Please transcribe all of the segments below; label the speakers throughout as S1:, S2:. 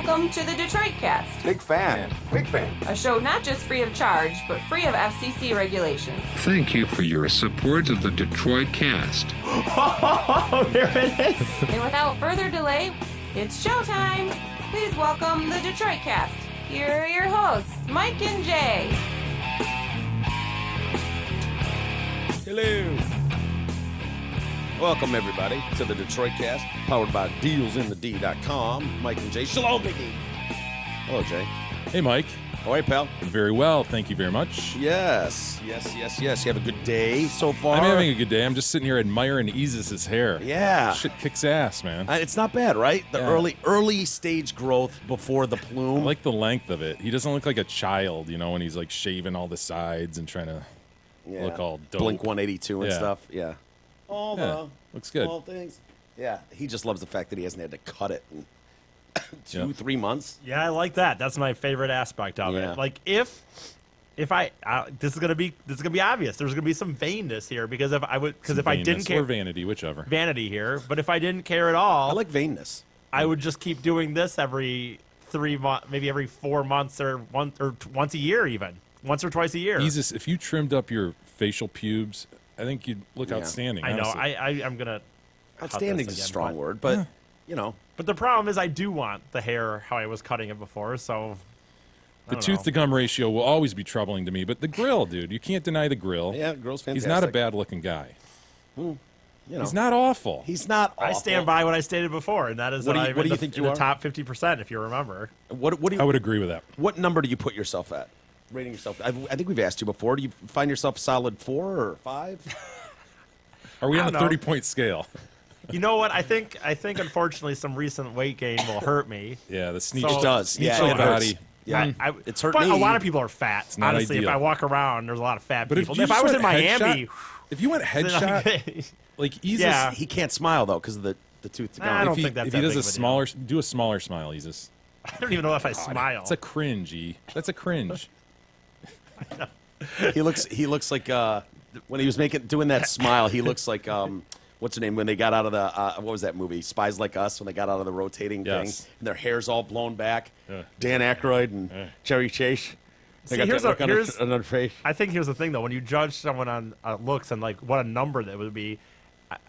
S1: Welcome to the Detroit Cast.
S2: Big fan.
S1: A show not just free of charge, but free of FCC regulation.
S3: Thank you for your support of the Detroit Cast.
S4: Oh, there it is.
S1: And without further delay, it's showtime. Please welcome the Detroit Cast. Here are your hosts, Mike and Jay.
S5: Hello. Welcome, everybody, to the Detroit Cast, powered by DealsInTheD.com. Mike and Jay. Shalom, Biggie. Hello, Jay.
S6: Hey, Mike.
S5: All right, pal.
S6: Very well. Thank you very much.
S5: Yes. You have a good day so far?
S6: I'm having a good day. I'm just sitting here admiring Isis's hair.
S5: Yeah.
S6: Shit kicks ass, man.
S5: It's not bad, right? The
S6: Yeah.
S5: early stage growth before the
S6: I
S5: plume.
S6: like the length of it. He doesn't look like a child, you know, when he's like shaving all the sides and trying to look all dope.
S5: Blink 182 and
S6: Yeah.
S5: stuff. Yeah. All
S6: Yeah. Looks good.
S5: small things. Yeah. He just loves the fact that he hasn't had to cut it in
S6: Yeah.
S5: 3 months.
S4: Yeah, I like that. That's my favorite aspect of
S5: Yeah.
S4: it. Like if I this is gonna be obvious. There's gonna be some vainness here because if I didn't
S6: Vainness
S4: care
S6: or vanity, whichever.
S4: vanity here, but if I didn't care at all,
S5: I like vainness.
S4: I would just keep doing this every 3 months, maybe every 4 months or once a year, even once or twice a year.
S6: Isis, if you trimmed up your facial pubes, I think you'd look
S5: Yeah.
S6: outstanding.
S4: I know.
S6: honestly.
S4: I'm gonna. cut
S5: Outstanding
S4: this
S5: is a
S4: again,
S5: strong
S4: but-
S5: word, but, you know.
S4: But the problem is, I do want the hair how I was cutting it before. So
S6: The tooth to gum ratio will always be troubling to me, but the grill, dude, you can't deny the grill.
S5: Yeah, girl's fantastic.
S6: He's not a bad-looking guy.
S5: You know.
S6: He's not awful.
S5: He's not awful.
S4: I stand by what I stated before, and that is
S5: What
S4: that
S5: do you-
S4: I'm
S5: what
S4: in
S5: do you
S4: the,
S5: think
S4: in
S5: you
S4: the
S5: are?
S4: top 50%, if you remember.
S5: What do
S6: I
S5: you,
S6: would agree with that.
S5: what number do you put yourself at? Rating yourself. I think we've asked you before. Do you find yourself a solid 4 or 5?
S6: Are we
S4: I
S6: on a
S4: don't know.
S6: 30-point scale?
S4: You know what? I think unfortunately some recent weight gain will hurt me.
S6: Yeah, the sneak
S4: So-
S5: It does.
S6: Sneak
S5: Yeah,
S6: little
S5: it hurts.
S6: body.
S5: Yeah,
S4: I,
S5: it's hurt
S4: but
S5: me.
S4: a lot of people are fat.
S6: not
S4: Honestly,
S6: ideal.
S4: if I walk around, there's a lot of fat
S6: But
S4: people.
S6: if, you
S4: If I
S6: just
S4: was in
S6: went
S4: Miami,
S6: headshot- if you went headshot, like Isis,
S4: Yeah.
S5: He can't smile though because of the tooth to gum.
S4: I don't
S6: if he,
S4: think that's
S6: if he
S4: that
S6: does
S4: big
S6: a
S4: of a deal.
S6: smaller, do a smaller smile, Isis.
S4: I don't even know if I smile.
S6: It's a cringe, E. That's a cringe.
S5: He looks like when he was doing that smile. He looks like what's her name when they got out of the what was that movie Spies Like Us when they got out of the rotating
S6: Yes.
S5: thing and their hair's all blown back.
S6: Yeah.
S5: Dan Aykroyd and Chevy Chase. They
S4: See,
S5: got
S4: here's
S5: that look on
S4: here's-
S5: their face.
S4: I think here's the thing, though. When you judge someone on looks and like what a number that would be,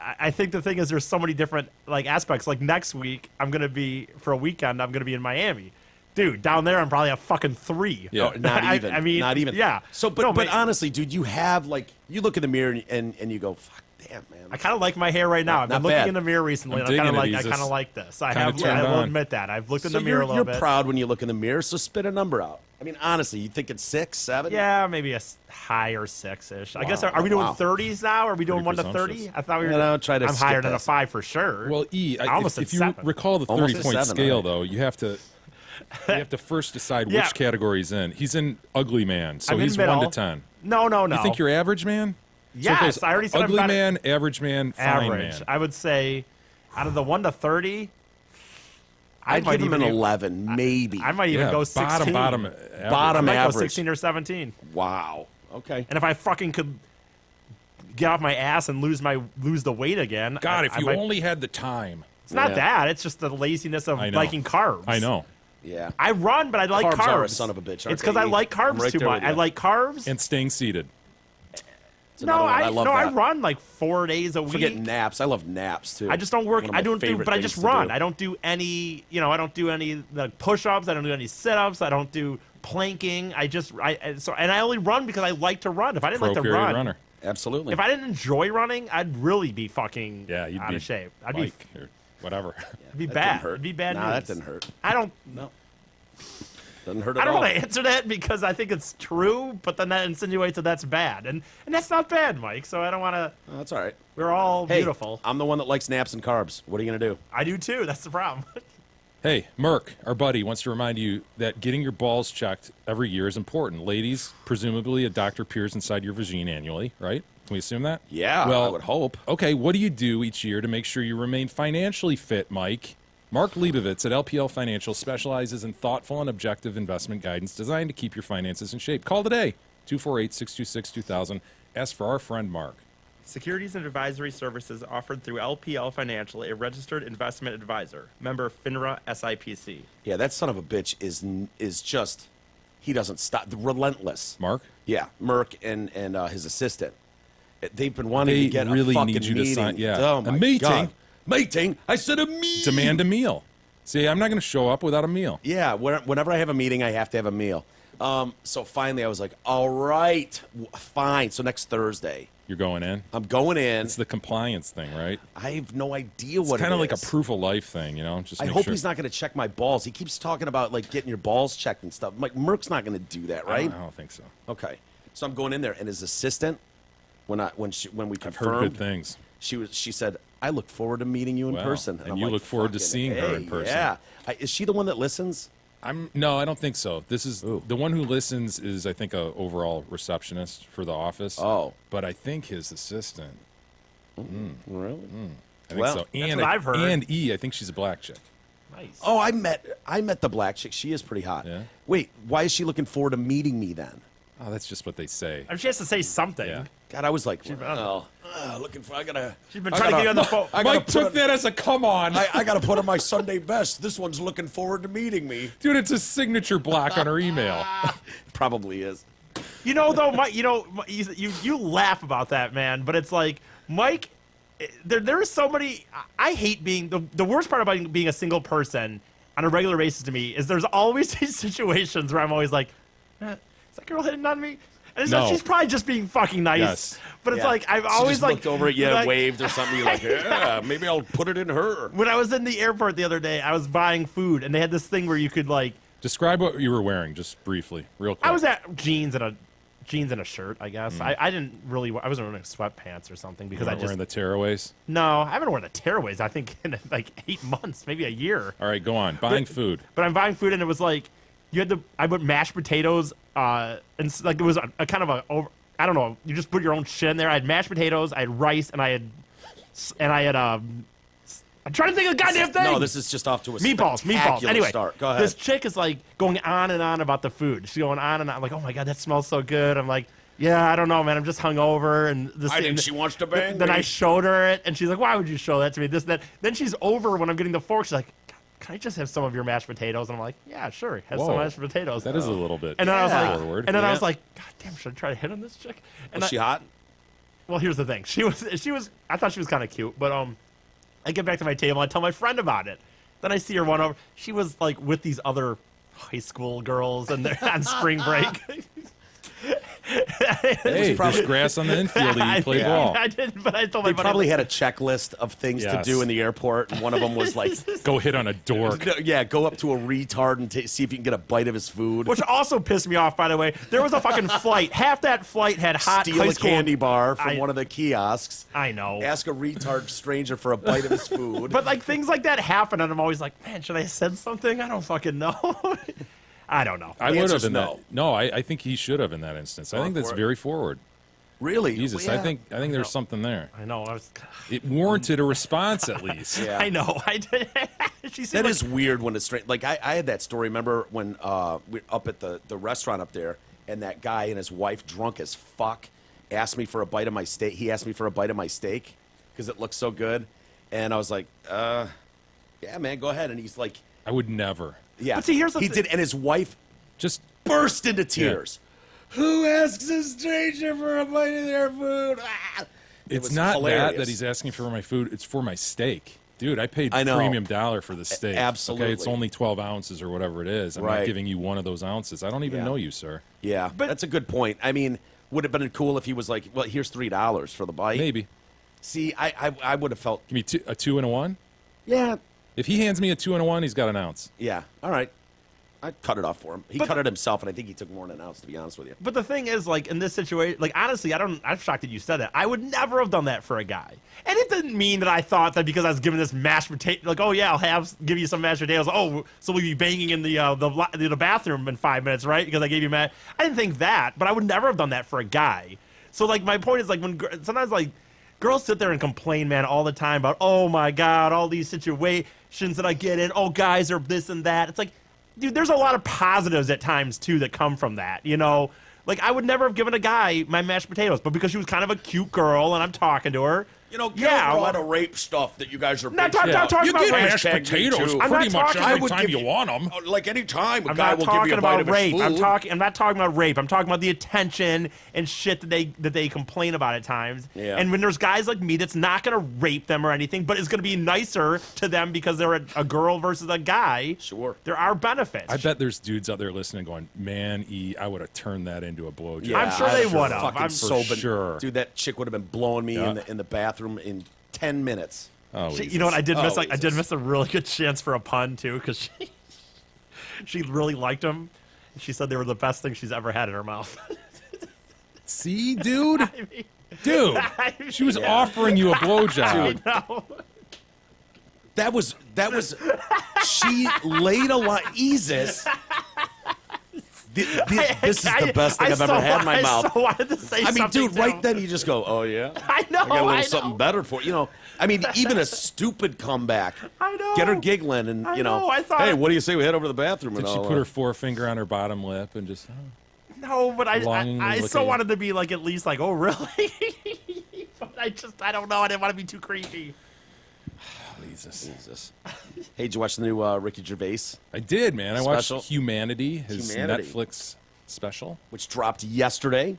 S4: I think the thing is there's so many different like aspects. Like next week, I'm gonna be for a weekend. I'm gonna be in Miami, dude. Down there, I'm probably a fucking 3.
S6: Yeah.
S5: No, not even.
S4: I mean,
S5: not even.
S4: Yeah.
S5: So, but
S4: No,
S5: but
S4: man,
S5: honestly, dude, you have like you look in the mirror and you go, fuck, damn, man.
S4: I kind of like my hair right now. I've been
S5: Not
S4: looking
S5: bad.
S4: in the mirror recently,
S6: I'm
S4: and I kind of
S6: digging
S4: like
S6: it,
S4: I kind of
S6: Isis.
S4: like this. I
S6: Kinda
S4: have.
S6: turned
S4: I will
S6: on.
S4: admit that I've looked in
S5: So
S4: the mirror a little
S5: you're
S4: bit.
S5: proud when you look in the mirror. So spit a number out. I mean, honestly, you think it's 6, 7?
S4: Yeah, maybe a higher 6-ish. I guess. Are we doing
S5: Wow.
S4: 30s now? Are we doing 1 to 30?
S6: presumptuous.
S4: I thought we were.
S5: Yeah, no, try to
S4: I'm
S5: skip
S4: higher than a
S5: past it.
S4: 5 for sure.
S6: Well, E,
S4: I almost
S6: if
S4: said
S6: you
S4: 7.
S6: recall the
S5: Almost
S6: 30-point
S5: a 7,
S6: scale,
S5: right?
S6: though, you have to first decide
S4: Yeah.
S6: which category he's in. He's in ugly man, so
S4: I'm in
S6: he's 1 to
S4: middle.
S6: 10.
S4: No.
S6: You think you're average man? So it
S4: Yes,
S6: goes
S4: I already said I'm
S6: ugly
S4: better-
S6: man, average man, fine
S4: average?
S6: man.
S4: I would say, out of the 1 to 30, I
S5: I'd
S4: might
S5: give him
S4: even
S5: an
S4: be-
S5: 11, maybe.
S4: I might even
S6: Yeah,
S4: go 16.
S6: bottom average.
S5: Bottom
S4: I might go
S5: average.
S4: 16 or 17.
S5: Wow. Okay.
S4: And if I fucking could get off my ass and lose the weight again,
S6: God,
S4: I
S6: if you
S4: might-
S6: only had the time.
S4: it's not
S5: Yeah.
S4: that. It's just the laziness of
S6: I know.
S4: liking carbs.
S6: I know.
S5: Yeah.
S4: I run, but I like
S5: Carbs
S4: carbs.
S5: are a son of a bitch, aren't
S4: It's because
S5: they?
S4: I like
S5: I'm
S4: carbs
S5: right
S4: too
S5: there
S4: much.
S5: with you.
S4: I like carbs.
S6: And staying seated.
S5: It's another one. I love
S4: I
S5: that.
S4: run like 4 days a week.
S5: Forget naps. I love naps too.
S4: I just don't work.
S5: One of my
S4: I don't do,
S5: favorite
S4: but I
S5: things
S4: just
S5: to
S4: run.
S5: do.
S4: I don't do any. I don't do any like push-ups. I don't do any sit-ups. I don't do planking. And I only run because I like to run. If I didn't
S6: Pro
S4: like to
S6: period
S4: run,
S6: runner.
S5: Absolutely.
S4: if I didn't enjoy running, I'd really be fucking
S6: Yeah,
S4: out of shape. I'd be
S6: like, or whatever.
S4: it'd be
S5: That
S4: bad.
S5: didn't hurt.
S4: It'd be bad
S5: Nah,
S4: news.
S5: that didn't hurt.
S4: I don't.
S5: No. Doesn't hurt
S4: I
S5: at
S4: don't
S5: all.
S4: want to answer that because I think it's true, but then that insinuates that that's bad, and that's not bad, Mike. So I don't want to.
S5: Oh, that's all right.
S4: We're all
S5: Hey,
S4: beautiful.
S5: I'm the one that likes naps and carbs. What are you gonna do?
S4: I do too. That's the problem.
S6: Hey, Merck, our buddy, wants to remind you that getting your balls checked every year is important. Ladies, presumably a doctor peers inside your vagina annually, right? Can we assume that?
S5: Yeah,
S6: Well,
S5: I would hope.
S6: Okay, what do you do each year to make sure you remain financially fit, Mike? Mark Leibovitz at LPL Financial specializes in thoughtful and objective investment guidance designed to keep your finances in shape. Call today, 248-626-2000. Ask for our friend Mark.
S4: Securities and advisory services offered through LPL Financial, a registered investment advisor. Member FINRA SIPC.
S5: Yeah, that son of a bitch is just, he doesn't stop. Relentless.
S6: Mark?
S5: Yeah, Merck and his assistant. They've been wanting
S6: They
S5: to get
S6: really
S5: a fucking
S6: need you to
S5: meeting.
S6: sign- yeah.
S5: Oh
S6: A
S5: my
S6: meeting?
S5: God. Meeting? I said a meeting.
S6: Demand a meal. See, I'm not going to show up without a meal.
S5: Yeah, whenever I have a meeting, I have to have a meal. So finally I was like, all right, fine. So next Thursday,
S6: You're going in.
S5: I'm going in.
S6: It's the compliance thing, right?
S5: I have no idea what
S6: It's kind of like a
S5: is.
S6: proof of life thing, you know? Just
S5: I
S6: make
S5: hope
S6: sure.
S5: he's not going to check my balls. He keeps talking about like getting your balls checked and stuff. I'm like, Merck's not going to do that,
S6: I
S5: right?
S6: don't think so.
S5: Okay. So I'm going in there, and his assistant, when we
S6: I've heard
S5: confirmed,
S6: good things.
S5: she said, I look forward to meeting you in
S6: Wow.
S5: person.
S6: And
S5: I'm
S6: you
S5: like,
S6: look forward to
S5: "Fucking
S6: seeing her in
S5: A,
S6: person."
S5: Yeah. Is she the one that listens?
S6: No, I don't think so. This is
S5: Ooh.
S6: the one who listens is I think a overall receptionist for the office.
S5: Oh.
S6: But I think his assistant.
S5: Really?
S6: I think
S5: Well,
S6: so.
S4: that's
S6: And
S4: what I've heard.
S6: And I think she's a black chick.
S4: Nice.
S5: Oh, I met the black chick. She is pretty hot.
S6: Yeah?
S5: Wait, why is she looking forward to meeting me then?
S6: Oh, that's just what they say.
S4: I mean, she has to say something.
S6: Yeah.
S5: God, I was like,
S4: been-
S5: looking for. I gotta.
S4: She's been trying to get you on the phone.
S5: I gotta
S6: Mike took that as a come on.
S5: I gotta put on my Sunday best. This one's looking forward to meeting me.
S6: Dude, it's a signature block on her email.
S5: Probably is.
S4: You know, though, Mike, you laugh about that, man, but it's like, Mike, there is so many. I hate being the worst part about being a single person on a regular basis to me is there's always these situations where I'm always like, is that girl hitting on me? And it's
S6: No.
S4: like, she's probably just being fucking nice.
S6: Yes.
S4: But it's
S5: Yeah.
S4: like I've
S5: She
S4: always
S5: just
S4: like
S5: looked over at you,
S4: like-
S5: waved or something. You're like, yeah, maybe I'll put it in her.
S4: When I was in the airport the other day, I was buying food, and they had this thing where you could like.
S6: Describe what you were wearing, just briefly, real quick.
S4: I was at jeans and a shirt, I guess. I didn't really. I wasn't wearing sweatpants or something because
S6: You
S4: I
S6: weren't
S4: just
S6: wearing the tearaways.
S4: no. I haven't worn the tearaways. I think in like 8 months, maybe a year.
S6: All right, go on. Buying food.
S4: But I'm buying food, and it was like you had I put mashed potatoes, and like it was a kind of a over. I don't know. You just put your own shit in there. I had mashed potatoes, I had rice, and I had I'm trying to think of the goddamn thing.
S5: No, this is just off to a
S4: Meatballs.
S5: spectacular
S4: Anyway,
S5: start. Go ahead.
S4: this chick is like going on and on about the food. She's going on and on. I'm like, oh my God, that smells so good. I'm like, yeah, I don't know, man. I'm just hungover. And this
S5: I think she wants to bang
S4: Then
S5: me.
S4: I showed her it, and she's like, why would you show that to me? This, that. Then she's over when I'm getting the fork. She's like, can I just have some of your mashed potatoes? And I'm like, yeah, sure. Have some
S6: Whoa.
S4: mashed potatoes.
S6: That is a little bit
S4: And then I was like,
S6: forward.
S4: and then I
S5: Yeah.
S4: was like, God damn, should I try to hit on this chick? And
S5: Was she hot?
S4: well, here's the thing. She was. I thought she was kind of cute, but I get back to my table. I tell my friend about it. Then I see her run over. She was like with these other high school girls, and they're on spring break.
S6: Hey, there's
S5: probably-
S6: grass on the infield.
S4: I
S6: You play
S4: did,
S6: ball.
S4: I did, but I told
S5: They
S4: my buddy.
S5: probably had a checklist of things to
S6: Yes.
S5: do in the airport, and one of them was like,
S6: Go hit on a dork.
S5: yeah, go up to a retard and see if you can get a bite of his food.
S4: Which also pissed me off, by the way. There was a fucking flight. Half that flight had hot
S5: Steal
S4: high
S5: a
S4: school
S5: candy bar from
S4: I-
S5: one of the kiosks.
S4: I know.
S5: Ask a retard stranger for a bite of his food.
S4: But like things like that happen, and I'm always like, man, should I have said something? I don't fucking know. I don't know.
S6: I
S5: The
S6: would have
S5: answer's
S6: in
S5: no.
S6: that. No, I think he should have in that instance. I think that's
S5: for it.
S6: very forward.
S5: Really?
S6: Jesus,
S5: Well, yeah.
S6: I think there's something there.
S4: I know. I was.
S6: It warranted a response at least.
S5: Yeah.
S4: I know. I did. She seemed
S5: That
S4: like,
S5: is weird when it's straight. Like I had that story. Remember when we're up at the restaurant up there, and that guy and his wife, drunk as fuck, asked me for a bite of my steak. He asked me for a bite of my steak because it looked so good, and I was like, yeah, man, go ahead. And he's like,
S6: I would never.
S5: yeah.
S4: But see, here's the
S5: he
S4: thi-
S5: did, and his wife
S6: Just
S5: burst into tears. Who asks a stranger for a bite of their food? Ah! It
S6: it's
S5: was
S6: not
S5: hilarious.
S6: that he's asking for my food. It's for my steak. Dude, I paid
S5: I know.
S6: premium dollar for the steak.
S5: absolutely.
S6: Okay, it's only 12 ounces or whatever it is. I'm not
S5: Right.
S6: giving you one of those ounces. I don't even
S5: Yeah.
S6: know you, sir.
S5: Yeah,
S4: But-
S5: that's a good point. I mean, would it have been cool if he was like, well, here's $3 for the bite?
S6: Maybe.
S5: See, I would have felt,
S6: Give me a 2 and a 1.
S5: yeah,
S6: If he hands me a 2 and a 1, he's got an ounce.
S5: yeah, all right. I'd cut it off for him. He
S4: But-
S5: cut it himself, and I think he took more than an ounce, to be honest with you.
S4: But the thing is, like in this situation, like honestly, I'm shocked that you said that. I would never have done that for a guy. And it didn't mean that I thought that because I was given this mashed potato, like, oh yeah, give you some mashed potatoes. Oh, so we'll be banging in the bathroom in 5 minutes, right? Because I gave you I didn't think that, but I would never have done that for a guy. So like my point is like sometimes like girls sit there and complain, man, all the time about, oh my God, all these situations that I get in. Oh, guys are this and that. It's like, dude, there's a lot of positives at times too that come from that, you know. Like, I would never have given a guy my mashed potatoes, but because she was kind of a cute girl and I'm talking to her.
S5: You know,
S4: yeah,
S5: a lot of rape stuff that you guys are
S4: Not
S5: bitching about.
S4: talking
S6: You
S4: about
S6: get
S4: rape.
S6: mashed
S5: Hashtag me
S6: potatoes
S5: too.
S4: I'm
S6: pretty
S4: not
S6: much
S4: talking-
S6: every
S5: I would
S6: time
S5: give
S6: you
S5: you-
S6: want them.
S5: Like any time, a
S4: I'm
S5: guy
S4: not
S5: will give you
S4: talking
S5: a bite
S4: about
S5: of his
S4: rape.
S5: food.
S4: I'm not talking about rape. I'm talking about the attention and shit that they complain about at times.
S5: Yeah.
S4: And when there's guys like me that's not gonna rape them or anything, but is gonna be nicer to them because they're a girl versus a guy.
S5: Sure.
S4: There are benefits.
S6: I bet there's dudes out there listening going, man, I would have turned that into a blowjob.
S5: Yeah,
S4: I'm sure they would have.
S5: fucking
S4: I'm
S5: so
S6: for sure.
S5: Dude, that chick would have been blowing me
S6: Yeah.
S5: in the bathroom in 10 minutes.
S6: Oh,
S4: You know what? I did miss
S5: Oh,
S4: I did
S5: Jesus.
S4: miss a really good chance for a pun too, because she really liked them. She said they were the best thing she's ever had in her mouth.
S6: See, dude? Dude, she was
S5: Yeah.
S6: offering you a blowjob.
S4: No.
S5: That was she laid a lot. Jesus. This is the best thing I've ever had in my mouth.
S4: I so wanted to say
S5: I mean,
S4: something,
S5: dude, right
S4: too.
S5: then you just go, oh, yeah?
S4: I know.
S5: I got a little
S4: I know.
S5: something better for you. You know, I mean, even a stupid comeback.
S4: I know.
S5: Get her giggling and,
S4: I
S5: you know,
S4: know, I thought-
S5: hey, what do you say we head over to the bathroom?
S6: Did
S5: and
S6: she
S5: all,
S6: put her forefinger on her bottom lip and just,
S4: No, but
S6: Longingly
S4: I
S6: look
S4: so
S6: at you.
S4: wanted to be like at least like, oh really? But I don't know. I didn't want to be too creepy.
S5: Jesus. Hey, did you watch the new Ricky Gervais,
S6: I did, man. I
S5: Special?
S6: watched Humanity, his
S5: Humanity.
S6: Netflix special.
S5: which dropped yesterday?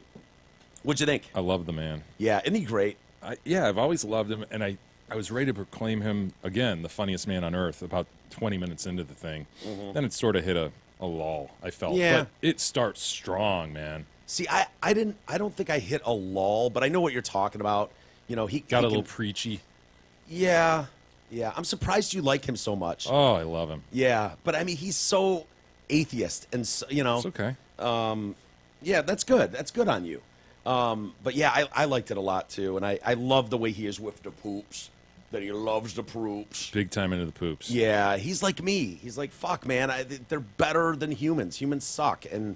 S5: What'd you think?
S6: I love the man.
S5: Yeah, isn't he great?
S6: I've always loved him, and I was ready to proclaim him, again, the funniest man on earth about 20 minutes into the thing. Then it sort of hit a lull, I felt.
S5: Yeah.
S6: But it starts strong, man.
S5: See, I don't think I hit a lull, but I know what you're talking about. You know, he
S6: Got
S5: he
S6: a little
S5: can-
S6: preachy.
S5: Yeah. I'm surprised you like him so much.
S6: Oh, I love him.
S5: Yeah, but I mean, he's so atheist, and so, you know,
S6: It's okay.
S5: yeah, that's good. That's good on you. But yeah, I liked it a lot too, and I love the way he is with the poops. That he loves the poops.
S6: Big time into the poops.
S5: Yeah, he's like me. He's like, fuck, man. They're better than humans. Humans suck, and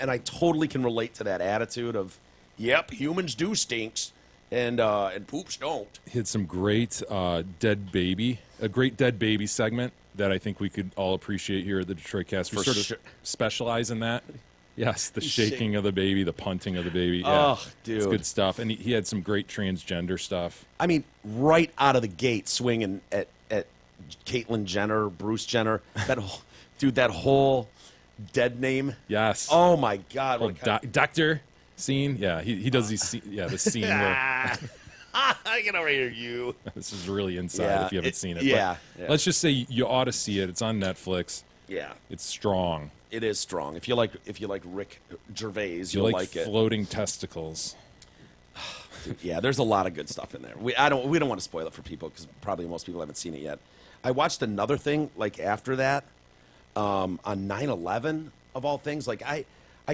S5: and I totally can relate to that attitude of, yep, humans do stinks, and poops don't.
S6: He had some great a great dead baby segment that I think we could all appreciate here at the Detroit Cast. We
S5: For
S6: sort of
S5: sure.
S6: specialize in that. Yes, the
S5: He's
S6: shaking of the baby, the punting of the baby. Yeah,
S5: Oh,
S6: it's
S5: dude.
S6: good stuff. And he had some great transgender stuff.
S5: I mean, right out of the gate, swinging at Caitlyn Jenner, Bruce Jenner, that whole dead name.
S6: Yes.
S5: Oh my God!
S6: Oh,
S5: What
S6: doctor scene. Yeah, he does these. The scene where
S5: Get over here, you.
S6: this is really inside
S5: Yeah,
S6: if you haven't seen it.
S5: yeah,
S6: But
S5: yeah.
S6: let's just say you ought to see it. It's on Netflix.
S5: Yeah,
S6: It's strong.
S5: it is strong. If you like Rick Gervais,
S6: You
S5: you'll
S6: like
S5: it.
S6: floating testicles.
S5: Yeah, there's a lot of good stuff in there. We don't want to spoil it for people because probably most people haven't seen it yet. I watched another thing like after that on 9/11 of all things. Like I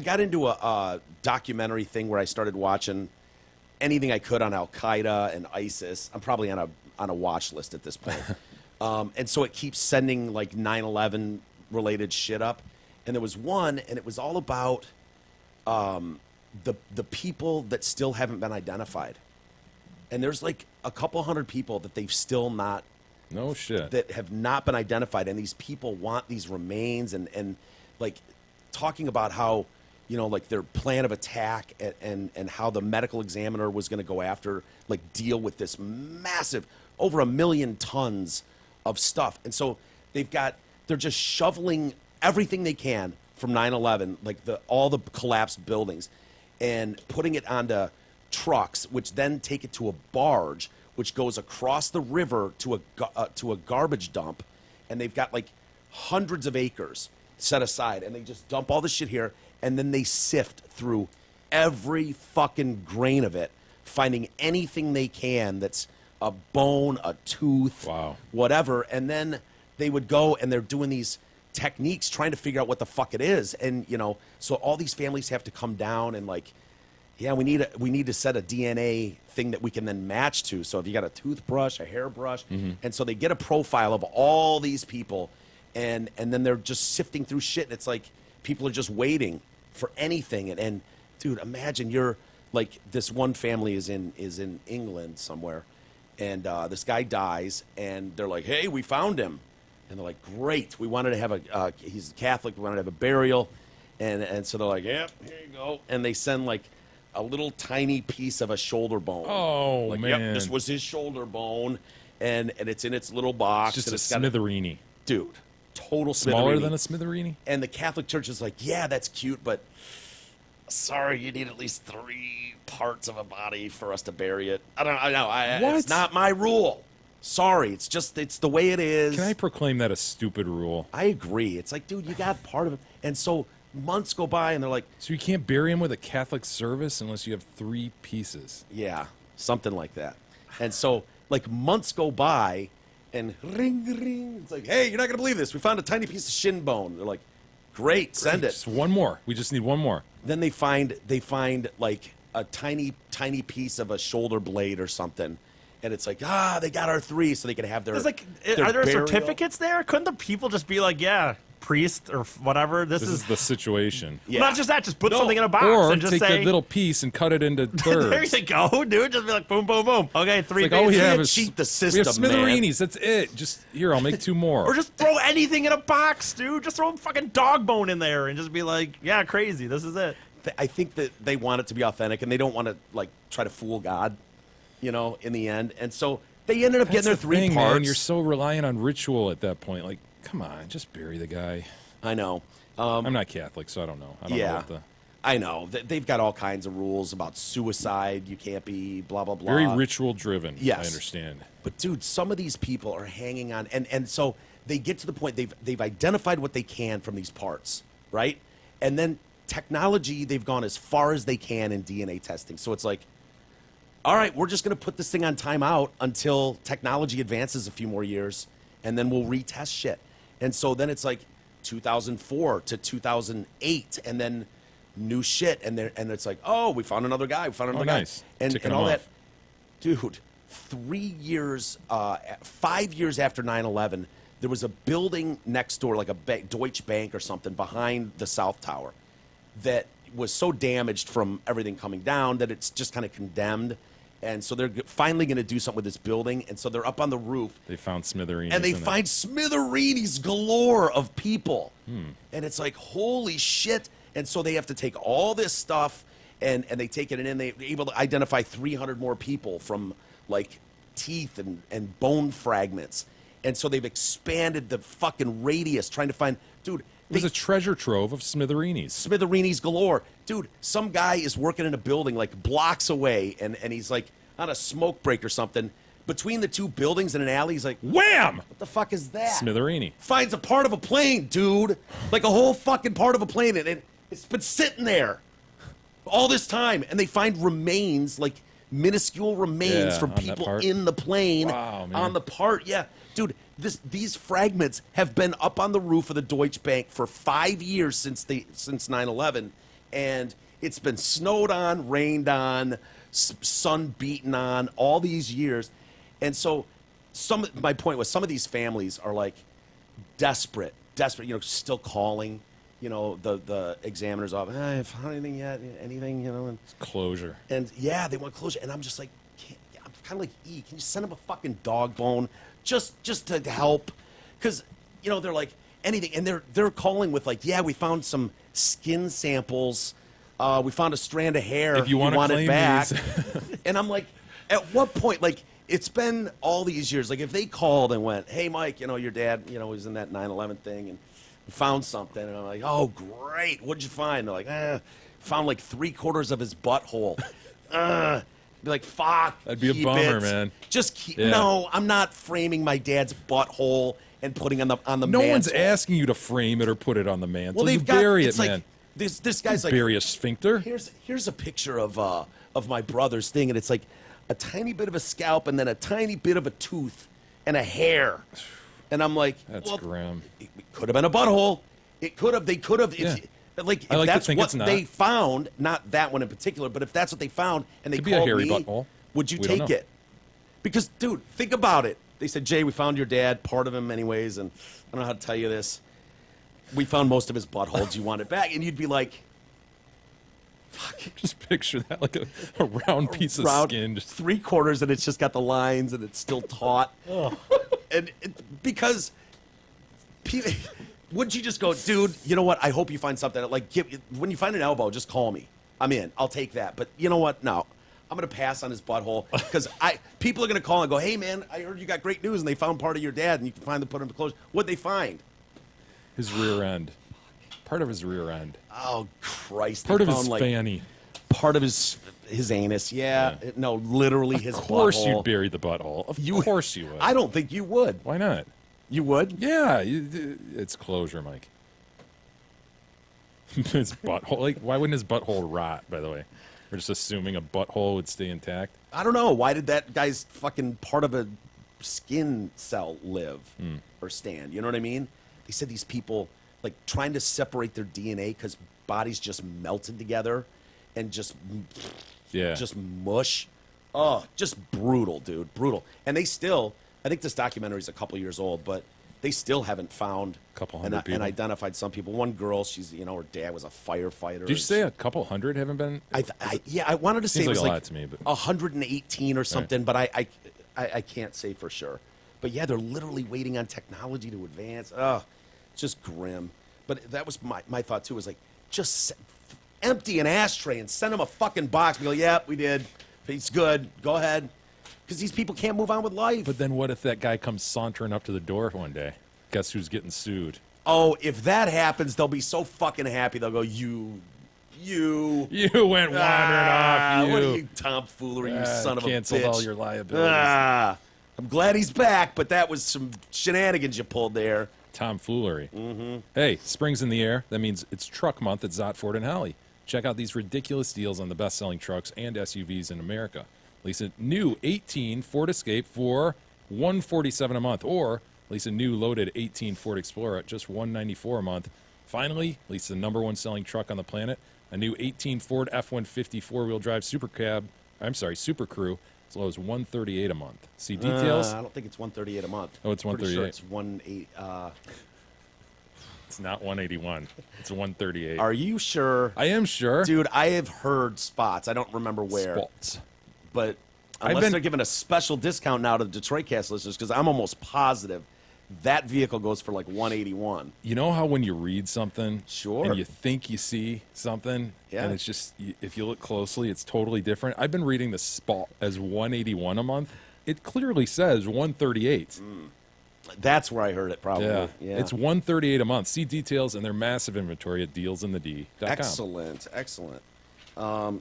S5: got into a documentary thing where I started watching anything I could on Al Qaeda and ISIS. I'm probably on a watch list at this point, and so it keeps sending like 9/11 related shit up. And there was one, and it was all about the people that still haven't been identified. And there's like a couple hundred people that they've still not,
S6: No shit.
S5: that have not been identified. And these people want these remains and like talking about how, you know, like their plan of attack and how the medical examiner was going to go after, like deal with this massive, over 1 million tons of stuff. And so they're just shoveling everything they can from 9/11, like all the collapsed buildings, and putting it onto trucks, which then take it to a barge, which goes across the river to a garbage dump, and they've got like hundreds of acres set aside, and they just dump all the shit here, and then they sift through every fucking grain of it, finding anything they can that's a bone, a tooth,
S6: Wow.
S5: whatever, and then they would go and they're doing these techniques trying to figure out what the fuck it is. And you know, so all these families have to come down and like, yeah, we need to set a DNA thing that we can then match to. So if you got a toothbrush, a hairbrush, and so they get a profile of all these people, and then they're just sifting through shit, and it's like people are just waiting for anything. And dude, imagine you're like, this one family is in England somewhere, and this guy dies, and they're like, hey, we found him. And they're like, great, we wanted to have he's Catholic, we wanted to have a burial. And so they're like, "Yep, here you go," and they send like a little tiny piece of a shoulder bone.
S6: Oh,
S5: like,
S6: man.
S5: Yep, this was his shoulder bone, and it's in its little box.
S6: It's
S5: and
S6: just
S5: it's
S6: a
S5: got
S6: smithereeny.
S5: dude, total
S6: Smaller
S5: smithereeny.
S6: than a smithereeny?
S5: And the Catholic Church is like, yeah, that's cute, but sorry, you need at least 3 parts of a body for us to bury it. I know.
S6: What?
S5: It's not my rule. Sorry, it's the way it is.
S6: Can I proclaim that a stupid rule?
S5: I agree. It's like, dude, you got part of it. And so months go by, and they're like,
S6: So you can't bury him with a Catholic service unless you have 3 pieces.
S5: yeah, something like that. And so, like, months go by, and ring, ring. It's like, hey, you're not going to believe this. We found a tiny piece of shin bone. They're like, great, send it.
S6: Just one more. We just need one more.
S5: Then they find like a tiny piece of a shoulder blade or something, and it's like, they got our 3, so they can have their.
S4: It's like,
S5: their
S4: are there
S5: burial.
S4: certificates there? Couldn't the people just be like, yeah, priest or whatever? This
S6: This is the situation.
S5: Yeah.
S4: Not just that, just put
S5: No.
S4: something in a box
S6: Or
S4: and just
S6: take
S4: say,
S6: that little piece and cut it into
S4: there
S6: thirds.
S4: you go, dude. Just be like, boom, boom, boom. Okay, 3
S6: Like all we
S4: pages.
S6: have
S5: can't
S6: is
S5: cheat the
S6: we have
S5: system, man.
S6: smithereenies. That's it. Just here, I'll make 2 more.
S4: Or just throw anything in a box, dude. Just throw a fucking dog bone in there and just be like, yeah, crazy. This is it.
S5: I think that they want it to be authentic, and they don't want to like try to fool God, in the end. And so they ended up
S6: That's
S5: getting their
S6: the
S5: 3
S6: thing,
S5: parts.
S6: man. You're so reliant on ritual at that point. Like, come on, just bury the guy.
S5: I know.
S6: I'm not Catholic, so I don't know. I don't know
S5: Yeah.
S6: what the
S5: I know. They've got all kinds of rules about suicide. You can't be blah, blah, blah.
S6: very ritual driven.
S5: Yes.
S6: I understand.
S5: But dude, some of these people are hanging on, and so they get to the point they've identified what they can from these parts, right? And then technology, they've gone as far as they can in DNA testing. So it's like, all right, we're just going to put this thing on timeout until technology advances a few more years, and then we'll retest shit. And so then it's like 2004 to 2008, and then new shit, and it's like, oh, we found another guy,
S6: nice.
S5: and
S6: Ticking
S5: all
S6: them
S5: that.
S6: off.
S5: Dude, 5 years after 9/11, there was a building next door, like a Deutsche Bank or something, behind the South Tower, that was so damaged from everything coming down that it's just kind of condemned. And so they're finally going to do something with this building, and so they're up on the roof,
S6: They found smithereenies.
S5: and they
S6: in it.
S5: find smithereens galore of people. And it's like, holy shit. And so they have to take all this stuff, and they take it, and then they're able to identify 300 more people from, like, teeth and bone fragments. And so they've expanded the fucking radius trying to find, dude,
S6: It was a treasure trove of smithereenies.
S5: smithereens galore. Dude, some guy is working in a building like blocks away, and he's like on a smoke break or something. Between the 2 buildings in an alley, he's like,
S6: Wham!
S5: what the fuck is that?
S6: Smithereenie.
S5: Finds a part of a plane, dude. Like a whole fucking part of a plane. And it's been sitting there all this time. And they find remains, like minuscule remains
S6: Yeah,
S5: from
S6: on that
S5: people
S6: part.
S5: in the plane.
S6: Wow, man.
S5: On the part, yeah. Dude, these fragments have been up on the roof of the Deutsche Bank for 5 years since 9/11. And it's been snowed on, rained on, sun beaten on all these years. And so my point was, some of these families are like desperate, still calling, the examiner's office. Have found anything yet? Anything, and
S6: Closure.
S5: yeah, they want closure. And I'm just like, I'm kind of like, can you send them a fucking dog bone just to help? Because, they're like, anything. And they're calling with like, yeah, we found some skin samples. We found a strand of hair.
S6: If you wanna
S5: want it
S6: claim
S5: back.
S6: these.
S5: And I'm like, at what point, like, it's been all these years. Like, if they called and went, hey, Mike, your dad, was in that 9/11 thing and found something. And I'm like, oh, great. What'd you find? They're like, found like 3/4 of his butthole. Be like, fuck.
S6: That'd be a
S5: keep
S6: bummer,
S5: it.
S6: man.
S5: Just keep.
S6: Yeah.
S5: No, I'm not framing my dad's butthole and putting it on the
S6: No one's
S5: mantle.
S6: asking you to frame it or put it on the mantle.
S5: Well,
S6: you
S5: they've got.
S6: bury
S5: It's
S6: it,
S5: like
S6: man.
S5: this guy's like,
S6: Bury a sphincter.
S5: here's a picture of my brother's thing, and it's like a tiny bit of a scalp and then a tiny bit of a tooth and a hair. And I'm like,
S6: That's
S5: well,
S6: grim.
S5: it could have been a butthole. It could have. They could have.
S6: Yeah.
S5: If, like,
S6: I
S5: if
S6: like to
S5: that's
S6: think
S5: what
S6: it's not.
S5: they found, not that one in particular, but if that's what they found and they
S6: Could be a
S5: called
S6: hairy
S5: me,
S6: butthole.
S5: would you
S6: We don't
S5: take
S6: know.
S5: it? Because, dude, think about it. They said, Jay, we found your dad, part of him anyways, and I don't know how to tell you this. We found most of his butthole. Do you want it back? And you'd be like, fuck.
S6: Just picture that like a round piece of
S5: Round
S6: skin. Just
S5: 3/4, and it's just got the lines, and it's still taut. And because Wouldn't you just go, dude, you know what? I hope you find something. Like, when you find an elbow, just call me. I'm in. I'll take that. But you know what? No. I'm going to pass on his butthole because people are going to call and go, hey, man, I heard you got great news and they found part of your dad and you can finally put him to closure. What'd they find?
S6: His rear end. Part of his rear end.
S5: Oh, Christ.
S6: Part
S5: They
S6: of his
S5: found, like,
S6: fanny.
S5: part of his anus. Yeah. No, literally his
S6: Of course
S5: butthole.
S6: you'd bury the butthole. Of course you would.
S5: I don't think you would.
S6: Why not?
S5: You would?
S6: Yeah, it's closure, Mike. His butthole. Like, why wouldn't his butthole rot, by the way? We're just assuming a butthole would stay intact.
S5: I don't know. Why did that guy's fucking part of a skin cell live or stand? You know what I mean? They said these people, like, trying to separate their DNA because bodies just melted together and just mush. Oh, just brutal, dude. Brutal. And they still, I think this documentary's a couple years old, but they still haven't found
S6: Couple hundred people.
S5: and identified some people. One girl, she's, her dad was a firefighter.
S6: Did you say a couple hundred haven't been?
S5: I wanted to say
S6: Seems
S5: it was
S6: like a
S5: like
S6: lot to me, but
S5: 118 or something, but I can't say for sure. But yeah, they're literally waiting on technology to advance. Oh, just grim. But that was my thought too. Was like, just empty an ashtray and send them a fucking box. Be like, yeah, we did. It's good. Go ahead. Because these people can't move on with life.
S6: But then what if that guy comes sauntering up to the door one day? Guess who's getting sued?
S5: Oh, if that happens, they'll be so fucking happy. They'll go, you
S6: went wandering off.
S5: What are you tomfoolery, you son of a bitch.
S6: Canceled all your liabilities.
S5: I'm glad he's back, but that was some shenanigans you pulled there.
S6: Tomfoolery. Mm-hmm. Hey, spring's in the air. That means it's truck month at Zott Ford and Halley. Check out these ridiculous deals on the best-selling trucks and SUVs in America. Lease a new 18 Ford Escape for $147 a month, or lease a new loaded 18 Ford Explorer at just $194 a month. Finally, lease the #1 selling truck on the planet, a new 18 Ford F-150 four-wheel drive Super Crew, as low as $138 a month. See details?
S5: I don't think it's $138 a month.
S6: Oh, it's
S5: Pretty
S6: $138.
S5: sure it's 180.
S6: It's not $181. It's $138.
S5: Are you sure?
S6: I am sure.
S5: Dude, I have heard spots. I don't remember where.
S6: Spots.
S5: But unless they're giving a special discount now to the Detroit Cast listeners, because I'm almost positive that vehicle goes for like $181.
S6: You know how when you read something,
S5: Sure.
S6: and you think you see something,
S5: Yeah.
S6: and it's just, if you look closely, it's totally different. I've been reading the spot as $181 a month. It clearly says $138.
S5: That's where I heard it, probably.
S6: Yeah.
S5: Yeah.
S6: It's $138 a month. See details and their massive inventory at dealsinthed.com.
S5: Excellent, excellent.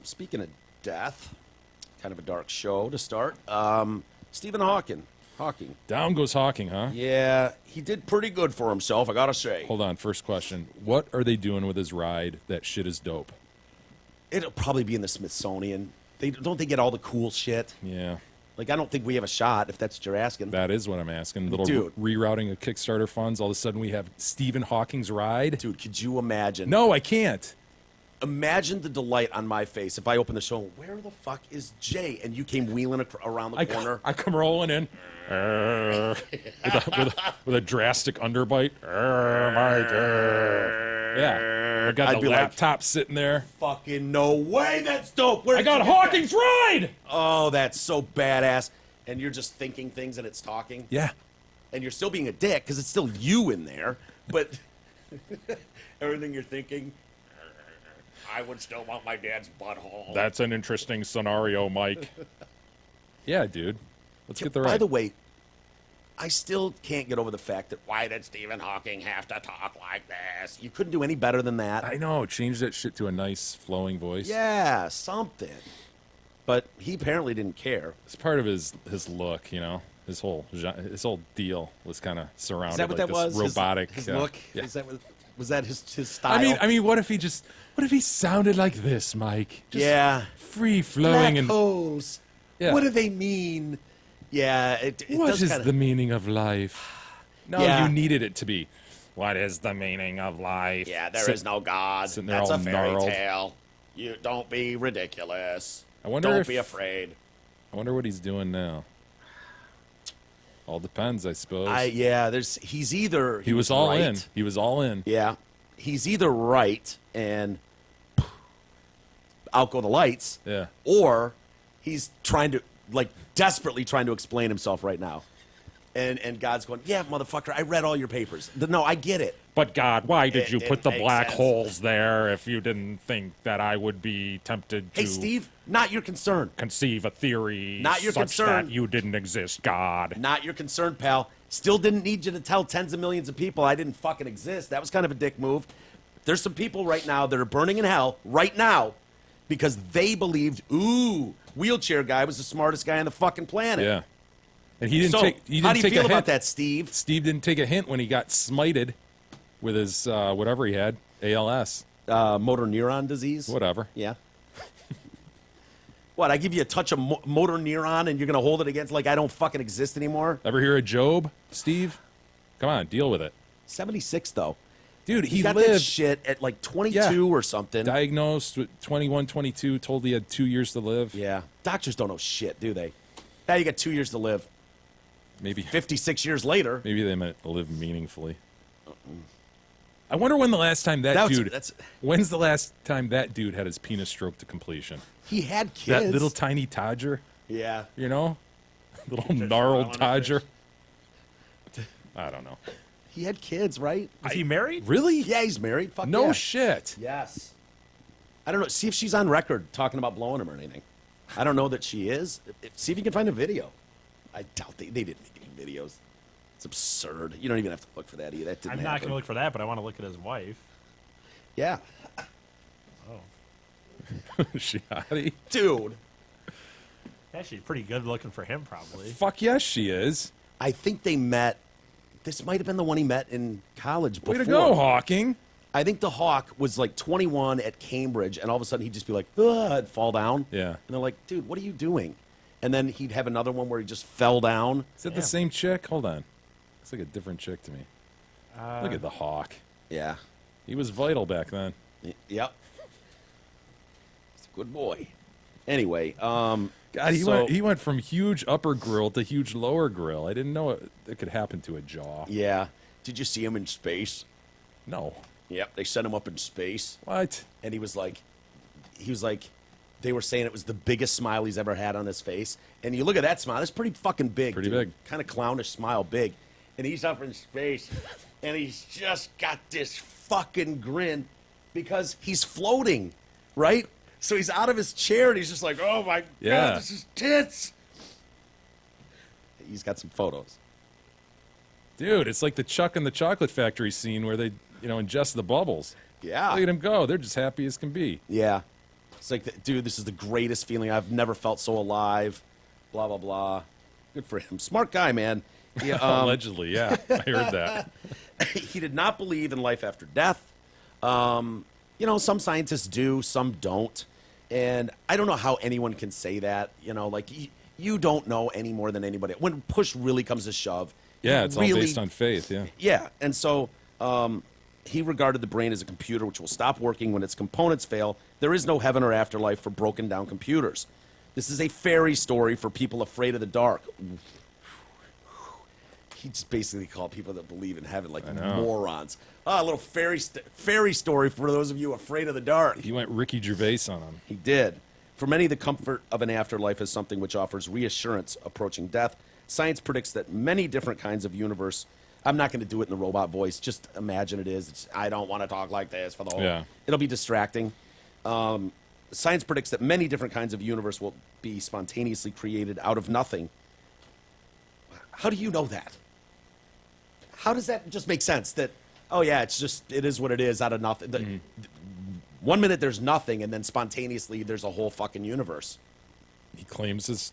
S5: Speaking of death, kind of a dark show to start. Stephen Hawking.
S6: Down goes Hawking, huh?
S5: Yeah, he did pretty good for himself, I gotta say.
S6: Hold on, first question. What are they doing with his ride? That shit is dope.
S5: It'll probably be in the Smithsonian. Don't they get all the cool shit?
S6: Yeah.
S5: Like, I don't think we have a shot, if that's what you're asking.
S6: That is what I'm asking. Little
S5: Dude.
S6: rerouting of Kickstarter funds. All of a sudden we have Stephen Hawking's ride.
S5: Dude, could you imagine?
S6: No, I can't.
S5: Imagine the delight on my face if I opened the show. Where the fuck is Jay? And you came wheeling around the corner.
S6: I come rolling in with a drastic underbite. Mike. Yeah. I got
S5: I'd
S6: the
S5: be like,
S6: laptop sitting there.
S5: Fucking no way, that's dope. Where
S6: I
S5: did
S6: got
S5: you get
S6: Hawking's ride!
S5: that? Oh, that's so badass. And you're just thinking things and it's talking.
S6: Yeah.
S5: And you're still being a dick because it's still you in there. But everything you're thinking, I would still want my dad's butthole.
S6: That's an interesting scenario, Mike. Yeah, dude. Let's get the ride.
S5: By the way, I still can't get over the fact that why did Stephen Hawking have to talk like this? You couldn't do any better than that.
S6: I know. Change that shit to a nice flowing voice.
S5: Yeah, something. But he apparently didn't care.
S6: It's part of his look, you know. His whole deal was kind of surrounded
S5: Is that what
S6: like
S5: that
S6: this
S5: was?
S6: robotic
S5: His
S6: yeah.
S5: look?
S6: Yeah.
S5: Was that his style?
S6: I mean, what if he sounded like this, Mike? Just
S5: yeah.
S6: free flowing
S5: Black
S6: and
S5: holes.
S6: Yeah.
S5: What do they mean? Yeah, it
S6: what
S5: does
S6: is
S5: kinda,
S6: the meaning of life? No,
S5: Yeah.
S6: you needed it to be. What is the meaning of life?
S5: Yeah, there is no God.
S6: sitting there
S5: That's
S6: all
S5: a fairy
S6: gnarled.
S5: tale. You don't be ridiculous.
S6: I wonder
S5: Don't
S6: if-
S5: be afraid.
S6: I wonder what he's doing now. All depends, I suppose.
S5: He's either
S6: he was all
S5: right.
S6: in. He was all in.
S5: Yeah. He's either right and out go the lights,
S6: Yeah.
S5: or he's trying to, like, desperately trying to explain himself right now. And God's going, yeah, motherfucker, I read all your papers. No, I get it.
S6: But God, why did you
S5: It
S6: put the
S5: makes
S6: black
S5: sense.
S6: holes there if you didn't think that I would be tempted
S5: Hey,
S6: to
S5: Steve, not your concern.
S6: conceive a theory
S5: Not your
S6: such
S5: concern.
S6: that you didn't exist, God?
S5: Not your concern, pal. Still didn't need you to tell tens of millions of people I didn't fucking exist. That was kind of a dick move. There's some people right now that are burning in hell right now because they believed, ooh, wheelchair guy was the smartest guy on the fucking planet.
S6: Yeah. And he didn't
S5: So,
S6: take. He didn't
S5: how do you
S6: take
S5: feel
S6: a
S5: about
S6: hint.
S5: that, Steve?
S6: Steve didn't take a hint when he got smited with his whatever he had, ALS,
S5: Motor neuron disease?
S6: whatever.
S5: Yeah. What, I give you a touch of motor neuron and you're going to hold it against like I don't fucking exist anymore?
S6: Ever hear of Job, Steve? Come on, deal with it,
S5: 76, though.
S6: dude.
S5: He
S6: He
S5: got that
S6: lived
S5: shit at like 22
S6: Yeah.
S5: or something.
S6: diagnosed with 21, 22, told he had 2 years to live.
S5: Yeah. Doctors don't know shit, do they? Now you got 2 years to live.
S6: Maybe
S5: 56 years later.
S6: Maybe they meant live meaningfully. I wonder when the last time
S5: That's-
S6: When's the last time that dude had his penis stroked to completion?
S5: He had kids.
S6: That little tiny Todger,
S5: Yeah.
S6: you know, little gnarled Todger. I don't know.
S5: He had kids, right?
S4: Is he married?
S6: Really?
S5: Yeah, he's married. Fuck
S6: No
S5: yeah.
S6: shit.
S5: Yes. I don't know. See if she's on record talking about blowing him or anything. I don't know that she is. See if you can find a video. I doubt they didn't make any videos. It's absurd. You don't even have to look for that either. That didn't
S4: I'm not
S5: happen.
S4: going to look for that, but I want to look at his wife.
S5: Yeah.
S6: Shotty.
S5: Dude.
S4: Yeah, she's pretty good looking for him, probably.
S6: Fuck yes, she is.
S5: I think they met. This might have been the one he met in college before.
S6: Way to go, Hawking.
S5: I think the Hawk was like 21 at Cambridge, and all of a sudden he'd just be like, ugh, and fall down.
S6: Yeah.
S5: And they're like, dude, what are you doing? And then he'd have another one where he just fell down.
S6: Is that
S4: Damn.
S6: the same chick? Hold on. Looks like a different chick to me. Look at the Hawk.
S5: Yeah.
S6: He was vital back then.
S5: Yep. He's a good boy. Anyway,
S6: God, he went from huge upper grill to huge lower grill. I didn't know it could happen to a jaw.
S5: Yeah. Did you see him in space?
S6: No.
S5: Yep. They sent him up in space,
S6: What?
S5: and he was like, they were saying it was the biggest smile he's ever had on his face. And you look at that smile; it's pretty fucking big.
S6: Pretty
S5: dude.
S6: big.
S5: Kind of clownish smile, big. And he's up in space, and he's just got this fucking grin because he's floating, right? So he's out of his chair, and he's just like, "Oh my
S6: Yeah.
S5: god, this is tits." He's got some photos.
S6: Dude, it's like the Chuck and the Chocolate Factory scene where they, ingest the bubbles.
S5: Yeah.
S6: Look at him go. They're just happy as can be.
S5: Yeah. It's like, dude, this is the greatest feeling. I've never felt so alive. Blah, blah, blah. Good for him. Smart guy, man. Yeah,
S6: Allegedly, yeah. I heard that.
S5: he did not believe in life after death. Some scientists do, some don't. And I don't know how anyone can say that. You don't know any more than anybody. When push really comes to shove.
S6: Yeah,
S5: you
S6: it's all based on faith, yeah.
S5: Yeah, and so he regarded the brain as a computer which will stop working when its components fail. There is no heaven or afterlife for broken down computers. This is a fairy story for people afraid of the dark. He just basically called people that believe in heaven like morons. A little fairy story for those of you afraid of the dark.
S6: He went Ricky Gervais on him.
S5: He did. For many, the comfort of an afterlife is something which offers reassurance approaching death. Science predicts that many different kinds of universe. I'm not going to do it in the robot voice. Just imagine it is. I don't want to talk like this for the whole.
S6: Yeah.
S5: It'll be distracting. Science predicts that many different kinds of universe will be spontaneously created out of nothing. How do you know that? How does that just make sense? That, oh yeah, it is what it is out of nothing. 1 minute there's nothing, and then spontaneously there's a whole fucking universe.
S6: He claims he's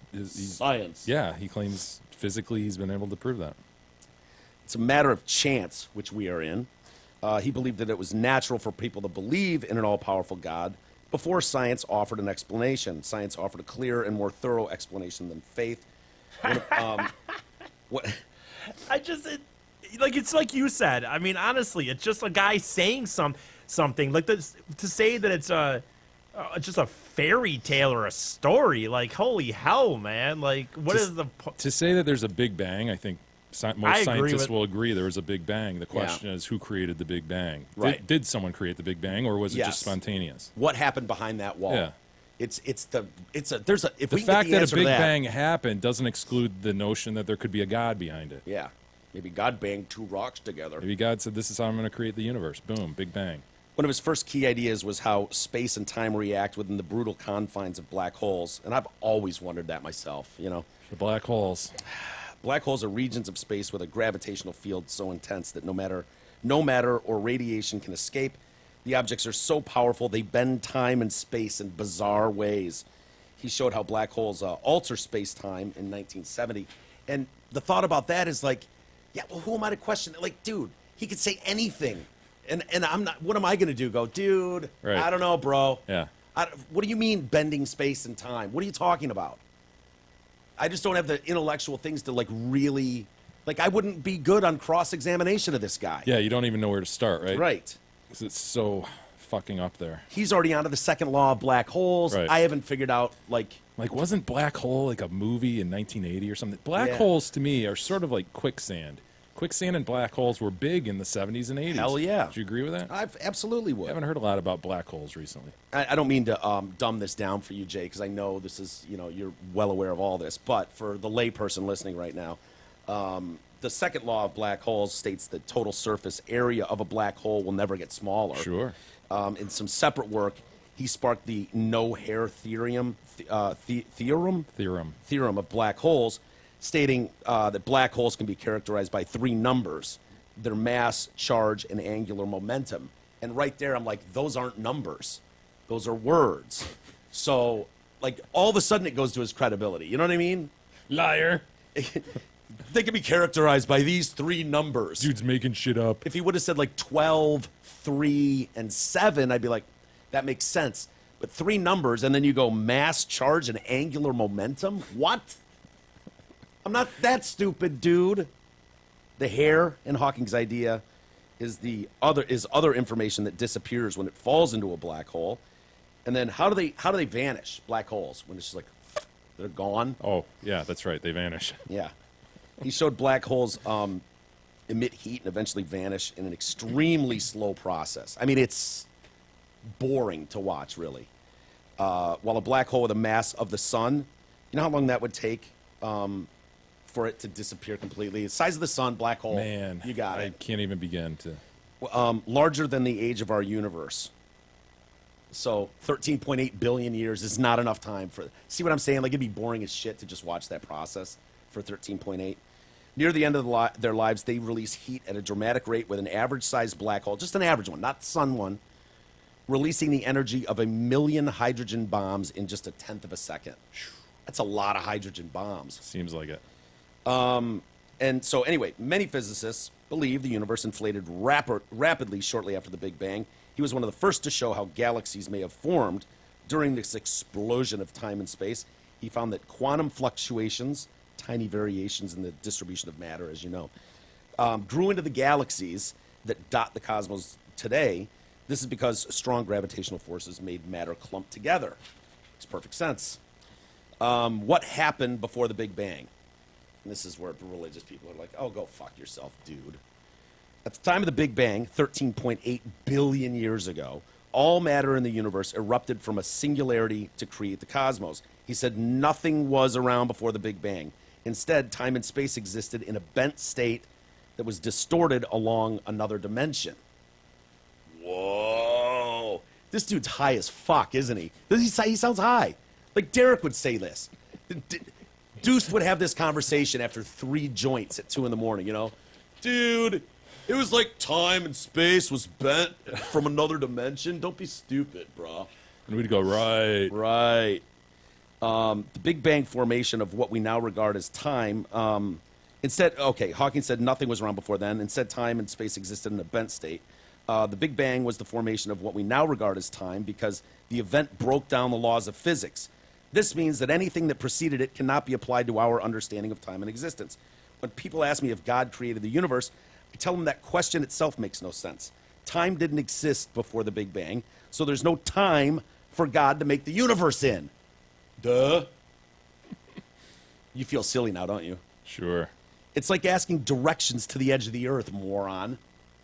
S5: Science.
S6: Yeah, he claims physically he's been able to prove that.
S5: It's a matter of chance, which we are in. He believed that it was natural for people to believe in an all-powerful God before science offered an explanation. Science offered a clearer and more thorough explanation than faith. What?
S4: It's like you said. I mean, honestly, it's just a guy saying something like this to say that it's just a fairy tale or a story. Like, holy hell, man! Like, what is the
S6: To say that there's a Big Bang, I think most scientists
S4: with-
S6: will agree there was a Big Bang. The question is, who created the Big Bang?
S5: Right.
S6: Did someone create the Big Bang, or was it
S5: Yes.
S6: just spontaneous?
S5: What happened behind that wall?
S6: Yeah.
S5: If
S6: The
S5: we can get
S6: fact
S5: the
S6: that a
S5: answer
S6: Big
S5: to that,
S6: Bang happened doesn't exclude the notion that there could be a God behind it.
S5: yeah, maybe God banged two rocks together.
S6: Maybe God said, "This is how I'm going to create the universe." Boom, Big Bang.
S5: One of his first key ideas was how space and time react within the brutal confines of black holes, and I've always wondered that myself.
S6: The black holes.
S5: Black holes are regions of space with a gravitational field so intense that no matter or radiation can escape. The objects are so powerful they bend time and space in bizarre ways. He showed how black holes alter space-time in 1970. And the thought about that is like, yeah, well, who am I to question it? Like, dude, he could say anything. And I'm not, what am I going to do? Go, dude,
S6: Right.
S5: I don't know, bro.
S6: Yeah.
S5: What do you mean bending space and time? What are you talking about? I just don't have the intellectual things to, like, really, like, I wouldn't be good on cross-examination of this guy.
S6: Yeah, you don't even know where to start, right?
S5: Right.
S6: 'Cause it's so fucking up there.
S5: He's already onto the second law of black holes.
S6: Right.
S5: I haven't figured out, like,
S6: Wasn't Black Hole like a movie in 1980 or something? Black
S5: Yeah.
S6: holes to me are sort of like quicksand. Quicksand and black holes were big in the 70s and 80s.
S5: Hell yeah.
S6: Do you agree with that?
S5: I absolutely
S6: I
S5: would.
S6: haven't heard a lot about black holes recently.
S5: I don't mean to dumb this down for you, Jay, because I know this is, you're well aware of all this. But for the layperson listening right now, the second law of black holes states that total surface area of a black hole will never get smaller.
S6: Sure.
S5: In some separate work, he sparked the no-hair theorem of black holes, stating that black holes can be characterized by three numbers: their mass, charge, and angular momentum. And right there, I'm like, those aren't numbers. Those are words. So, like, all of a sudden it goes to his credibility. You know what I mean?
S6: Liar.
S5: They can be characterized by these three numbers.
S6: Dude's making shit up.
S5: If he would have said like 12, 3, and 7, I'd be like, that makes sense. But three numbers, and then you go mass, charge, and angular momentum? What? I'm not that stupid, dude. The hair in Hawking's idea is other information that disappears when it falls into a black hole. And then how do they vanish, black holes, when it's just like they're gone?
S6: Oh, yeah, that's right. They vanish.
S5: Yeah. He showed black holes emit heat and eventually vanish in an extremely slow process. I mean, it's boring to watch, really. While a black hole with a mass of the sun, you know how long that would take for it to disappear completely? The size of the sun, black hole.
S6: Man,
S5: You got
S6: I
S5: it.
S6: can't even begin to.
S5: Larger than the age of our universe. So 13.8 billion years is not enough time for. See what I'm saying? Like, it'd be boring as shit to just watch that process for 13.8. Near the end of their lives, they release heat at a dramatic rate with an average-sized black hole, just an average one, not the sun one, releasing the energy of 1 million hydrogen bombs in just 1/10 of a second. That's a lot of hydrogen bombs.
S6: Seems like it.
S5: And so, anyway, many physicists believe the universe inflated rapidly shortly after the Big Bang. He was one of the first to show how galaxies may have formed during this explosion of time and space. He found that quantum fluctuations, tiny variations in the distribution of matter, as you know, grew into the galaxies that dot the cosmos today. This is because strong gravitational forces made matter clump together. Makes perfect sense. What happened before the Big Bang? And this is where the religious people are like, oh, go fuck yourself, dude. At the time of the Big Bang, 13.8 billion years ago, all matter in the universe erupted from a singularity to create the cosmos. He said nothing was around before the Big Bang. Instead, time and space existed in a bent state that was distorted along another dimension. Whoa. This dude's high as fuck, isn't he? He sounds high. Like Derek would say this. Deuce would have this conversation after 3 joints at 2 in the morning, you know? Dude, it was like time and space was bent from another dimension. Don't be stupid, bro.
S6: And we'd go, right.
S5: Right. The Big Bang formation of what we now regard as time. Hawking said nothing was around before then. Instead, time and space existed in a bent state. The Big Bang was the formation of what we now regard as time because the event broke down the laws of physics. This means that anything that preceded it cannot be applied to our understanding of time and existence. When people ask me if God created the universe, I tell them that question itself makes no sense. Time didn't exist before the Big Bang, so there's no time for God to make the universe in. Duh. You feel silly now, don't you?
S6: Sure.
S5: It's like asking directions to the edge of the earth, moron.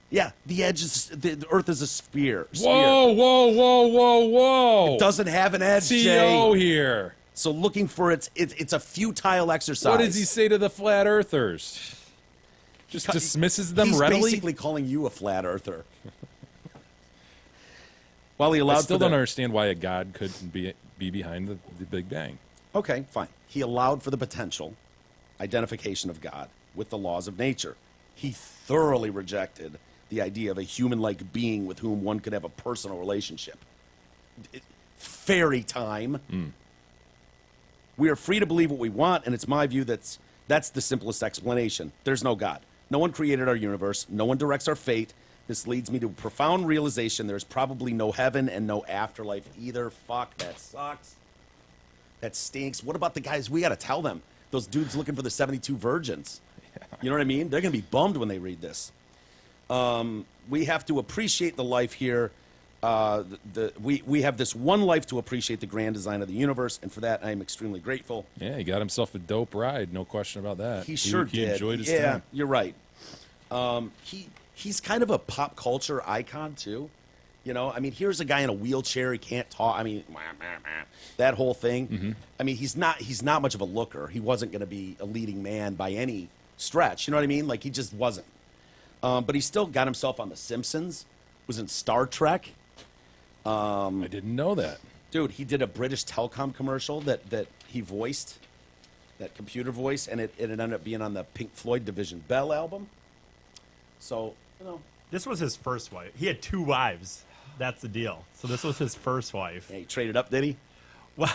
S5: Yeah, the edge is the Earth is a sphere.
S6: Whoa, whoa, whoa, whoa, whoa!
S5: It doesn't have an edge,
S6: CO
S5: Jay.
S6: here.
S5: So looking for it's a futile exercise.
S6: What does he say to the flat earthers? Just dismisses them
S5: He's
S6: readily.
S5: basically calling you a flat earther. While he allowed
S6: I still
S5: for
S6: don't
S5: the,
S6: understand why a god couldn't be behind the Big Bang.
S5: Okay, fine. He allowed for the potential identification of God with the laws of nature. He thoroughly rejected the idea of a human-like being with whom one could have a personal relationship. Fairy time. We are free to believe what we want, and it's my view that's the simplest explanation. There's no God. No one created our universe. No one directs our fate. This leads me to a profound realization there's probably no heaven and no afterlife either. Fuck, that sucks. That stinks. What about the guys? We got to tell them. Those dudes looking for the 72 virgins. You know what I mean? They're going to be bummed when they read this. We have to appreciate the life here. We have this one life to appreciate the grand design of the universe, and for that I am extremely grateful.
S6: Yeah, he got himself a dope ride, no question about that.
S5: He sure
S6: He
S5: did.
S6: enjoyed his
S5: yeah,
S6: time.
S5: you're right. He's kind of a pop culture icon too. You know, I mean, here's a guy in a wheelchair. He can't talk. I mean, that whole thing.
S6: Mm-hmm.
S5: I mean, he's not much of a looker. He wasn't going to be a leading man by any stretch. You know what I mean? Like, he just wasn't. But he still got himself on The Simpsons. Was in Star Trek.
S6: I didn't know that.
S5: Dude, he did a British telecom commercial that he voiced, that computer voice, and it ended up being on the Pink Floyd Division Bell album. So, you know.
S4: This was his first wife. He had 2 wives. That's the deal. So this was his first wife.
S5: Yeah, he traded up, did he?
S4: Well,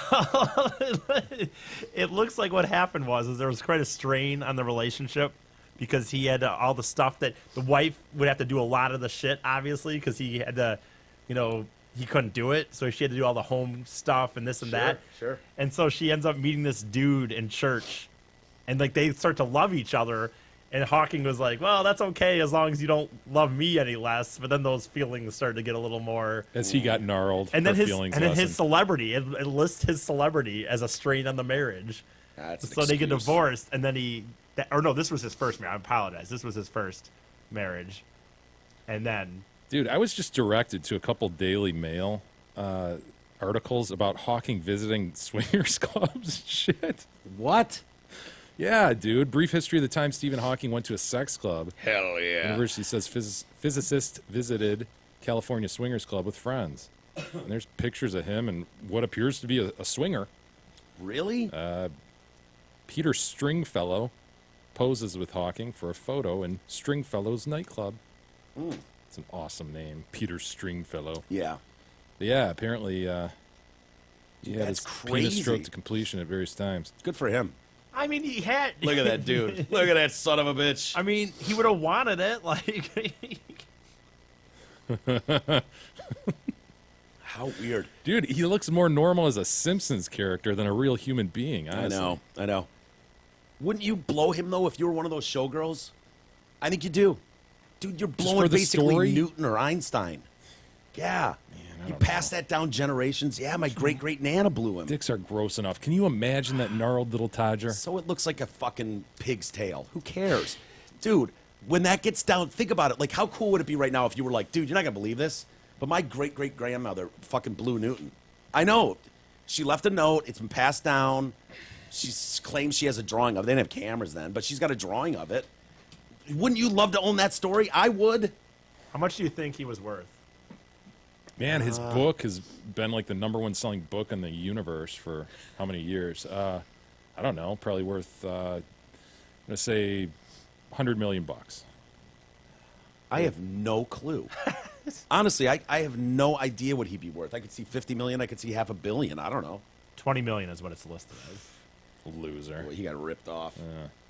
S4: it looks like what happened was there was quite a strain on the relationship because he had all the stuff that the wife would have to do a lot of the shit, obviously, because he had to, you know, he couldn't do it. So she had to do all the home stuff and this and that.
S5: Sure.
S4: And so she ends up meeting this dude in church, and like they start to love each other. And Hawking was like, well, that's okay as long as you don't love me any less. But then those feelings started to get a little more.
S6: As he got gnarled,
S4: And then
S6: her
S4: his
S6: feelings
S4: and then his
S6: lessened.
S4: celebrity, it lists his celebrity as a strain on the marriage.
S5: That's an
S4: So they get
S5: excuse.
S4: divorced, and then this was his first marriage. I apologize. This was his first marriage. And then.
S6: Dude, I was just directed to a couple Daily Mail articles about Hawking visiting swingers clubs. Shit.
S5: What?
S6: Yeah, dude. Brief history of the time Stephen Hawking went to a sex club.
S5: Hell yeah.
S6: University says physicist visited California swingers club with friends. And there's pictures of him and what appears to be a swinger.
S5: Really?
S6: Peter Stringfellow poses with Hawking for a photo in Stringfellow's nightclub. It's an awesome name, Peter Stringfellow.
S5: Yeah.
S6: But yeah, apparently he had
S5: That's
S6: his penis
S5: crazy.
S6: stroked to completion at various times.
S5: Good for him.
S4: I mean, he had.
S5: Look at that dude. Look at that son of a bitch.
S4: I mean, he would have wanted it. Like.
S5: How weird.
S6: Dude, he looks more normal as a Simpsons character than a real human being, honestly.
S5: I know. Wouldn't you blow him, though, if you were one of those showgirls? I think you do. Dude, you're blowing
S6: for the
S5: basically
S6: story?
S5: Newton or Einstein. Yeah.
S6: I
S5: You
S6: don't
S5: pass that down generations. Yeah, my great-great-nana blew him.
S6: Dicks are gross enough. Can you imagine that gnarled little Todger?
S5: So it looks like a fucking pig's tail. Who cares? Dude, when that gets down, think about it. Like, how cool would it be right now if you were like, dude, you're not going to believe this, but my great-great-grandmother fucking blew Newton. I know. She left a note. It's been passed down. She claims she has a drawing of it. They didn't have cameras then, but she's got a drawing of it. Wouldn't you love to own that story? I would.
S4: How much do you think he was worth?
S6: Man, his book has been like the #1 selling book in the universe for how many years? I don't know. Probably worth, I'm going to say $100 million.
S5: I have no clue. Honestly, I have no idea what he'd be worth. I could see 50 million. I could see $500 million. I don't know.
S4: 20 million is what it's listed as.
S6: Loser.
S5: Boy, he got ripped off.